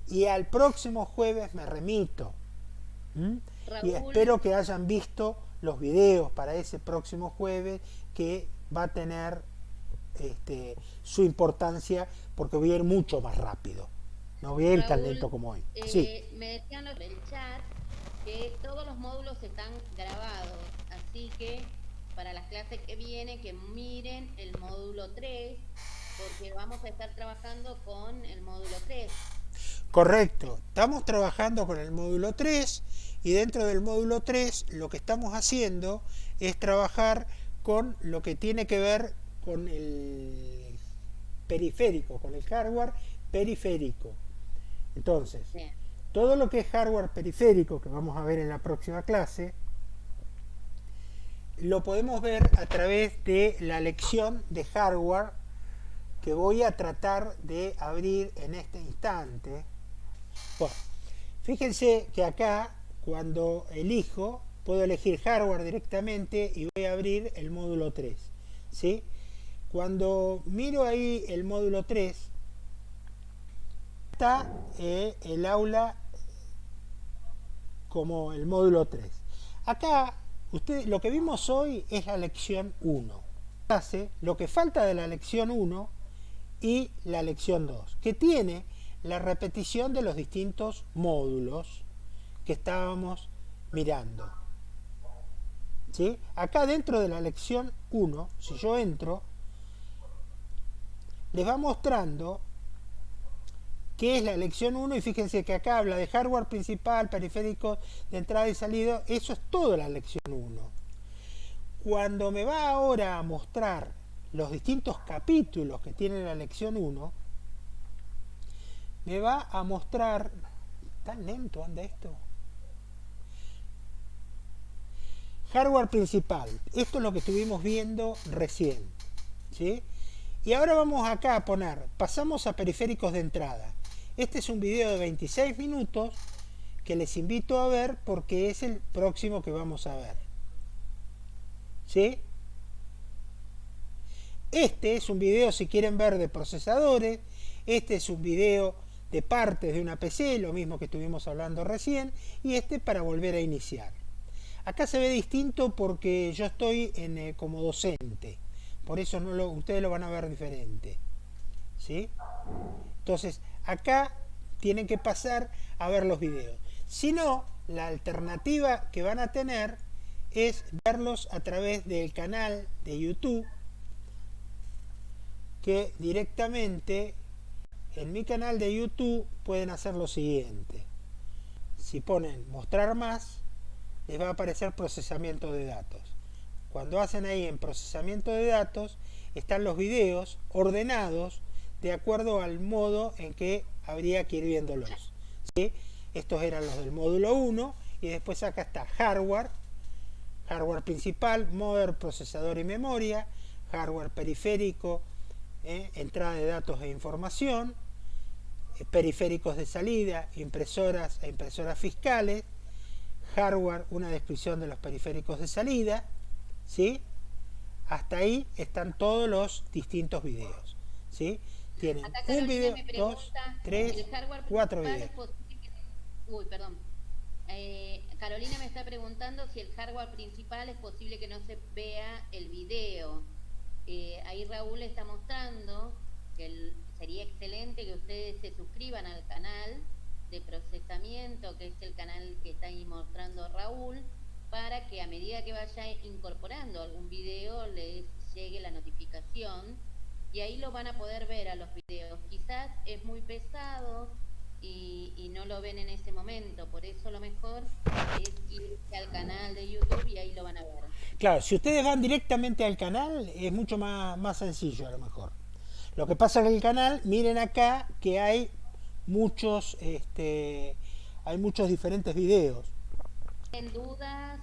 Y al próximo jueves me remito. Y espero que hayan visto los videos para ese próximo jueves, que va a tener su importancia, porque voy a ir mucho más rápido. No voy a ir tan lento como hoy. Sí. Me decían en el chat que todos los módulos están grabados, así que para las clases que vienen que miren el módulo 3, porque vamos a estar trabajando con el módulo 3. Correcto, estamos trabajando con el módulo 3 y dentro del módulo 3 lo que estamos haciendo es trabajar con lo que tiene que ver con el periférico, con el hardware periférico. Entonces, Bien. todo lo que es hardware periférico, que vamos a ver en la próxima clase, lo podemos ver a través de la lección de hardware que voy a tratar de abrir en este instante. Bueno, fíjense que acá, cuando elijo, puedo elegir hardware directamente y voy a abrir el módulo 3. ¿Sí? Cuando miro ahí el módulo 3, está el aula como el módulo 3. Acá, lo que vimos hoy es la lección 1. Lo que falta de la lección 1 y la lección 2, que tiene la repetición de los distintos módulos que estábamos mirando. ¿Sí? Acá dentro de la lección 1, si yo entro, les va mostrando qué es la lección 1, y fíjense que acá habla de hardware principal, periféricos de entrada y salida. Eso es toda la lección 1. Cuando me va ahora a mostrar los distintos capítulos que tiene la lección 1, me va a mostrar... ¿Tan lento anda esto? Hardware principal. Esto es lo que estuvimos viendo recién. ¿Sí? Y ahora vamos acá a poner, pasamos a periféricos de entrada. Este es un video de 26 minutos que les invito a ver porque es el próximo que vamos a ver. ¿Sí? Este es un video, si quieren ver, de procesadores. Este es un video de partes de una PC, lo mismo que estuvimos hablando recién, y este para volver a iniciar. Acá se ve distinto porque yo estoy como docente, por eso ustedes lo van a ver diferente, ¿sí? Entonces, acá tienen que pasar a ver los videos. Si no, la alternativa que van a tener es verlos a través del canal de YouTube, que directamente en mi canal de YouTube pueden hacer lo siguiente. Si ponen mostrar más, les va a aparecer procesamiento de datos. Cuando hacen ahí en procesamiento de datos, están los videos ordenados de acuerdo al modo en que habría que ir viéndolos, ¿sí? Estos eran los del módulo 1 y después acá está hardware principal, modem, procesador y memoria, hardware periférico, entrada de datos e información, periféricos de salida, impresoras e impresoras fiscales, hardware, una descripción de los periféricos de salida, ¿sí? Hasta ahí están todos los distintos videos, ¿sí? Tienen Acá un Carolina video, me pregunta, 2, 3, el hardware 4 principal videos. es posible que... Uy, perdón. Carolina me está preguntando si el hardware principal es posible que no se vea el video. Ahí Raúl está mostrando que sería excelente que ustedes se suscriban al canal de procesamiento, que es el canal que está ahí mostrando Raúl, para que a medida que vaya incorporando algún video les llegue la notificación y ahí lo van a poder ver a los videos. Quizás es muy pesado y no lo ven en ese momento, por eso lo mejor es irse al canal de YouTube y ahí lo van a ver. Claro, si ustedes van directamente al canal es mucho más sencillo a lo mejor. Lo que pasa en el canal, miren acá que hay muchos diferentes videos. ¿En dudas?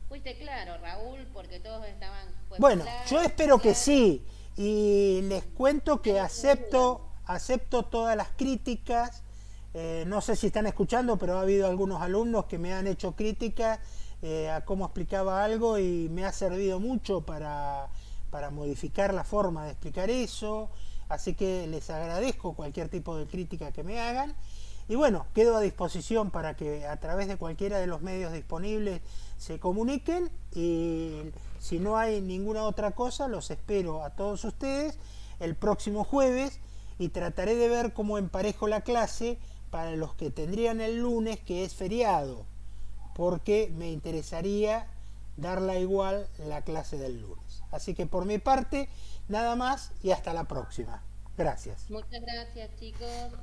Fuiste claro, Raúl, porque todos estaban... Bueno, claro, yo espero que claro. sí. Y les cuento que acepto todas las críticas. No sé si están escuchando, pero ha habido algunos alumnos que me han hecho críticas a cómo explicaba algo y me ha servido mucho para modificar la forma de explicar eso. Así que les agradezco cualquier tipo de crítica que me hagan. Y bueno, quedo a disposición para que a través de cualquiera de los medios disponibles se comuniquen y si no hay ninguna otra cosa, los espero a todos ustedes el próximo jueves y trataré de ver cómo emparejo la clase para los que tendrían el lunes, que es feriado, porque me interesaría darla igual la clase del lunes. Así que por mi parte, nada más y hasta la próxima. Gracias. Muchas gracias, chicos.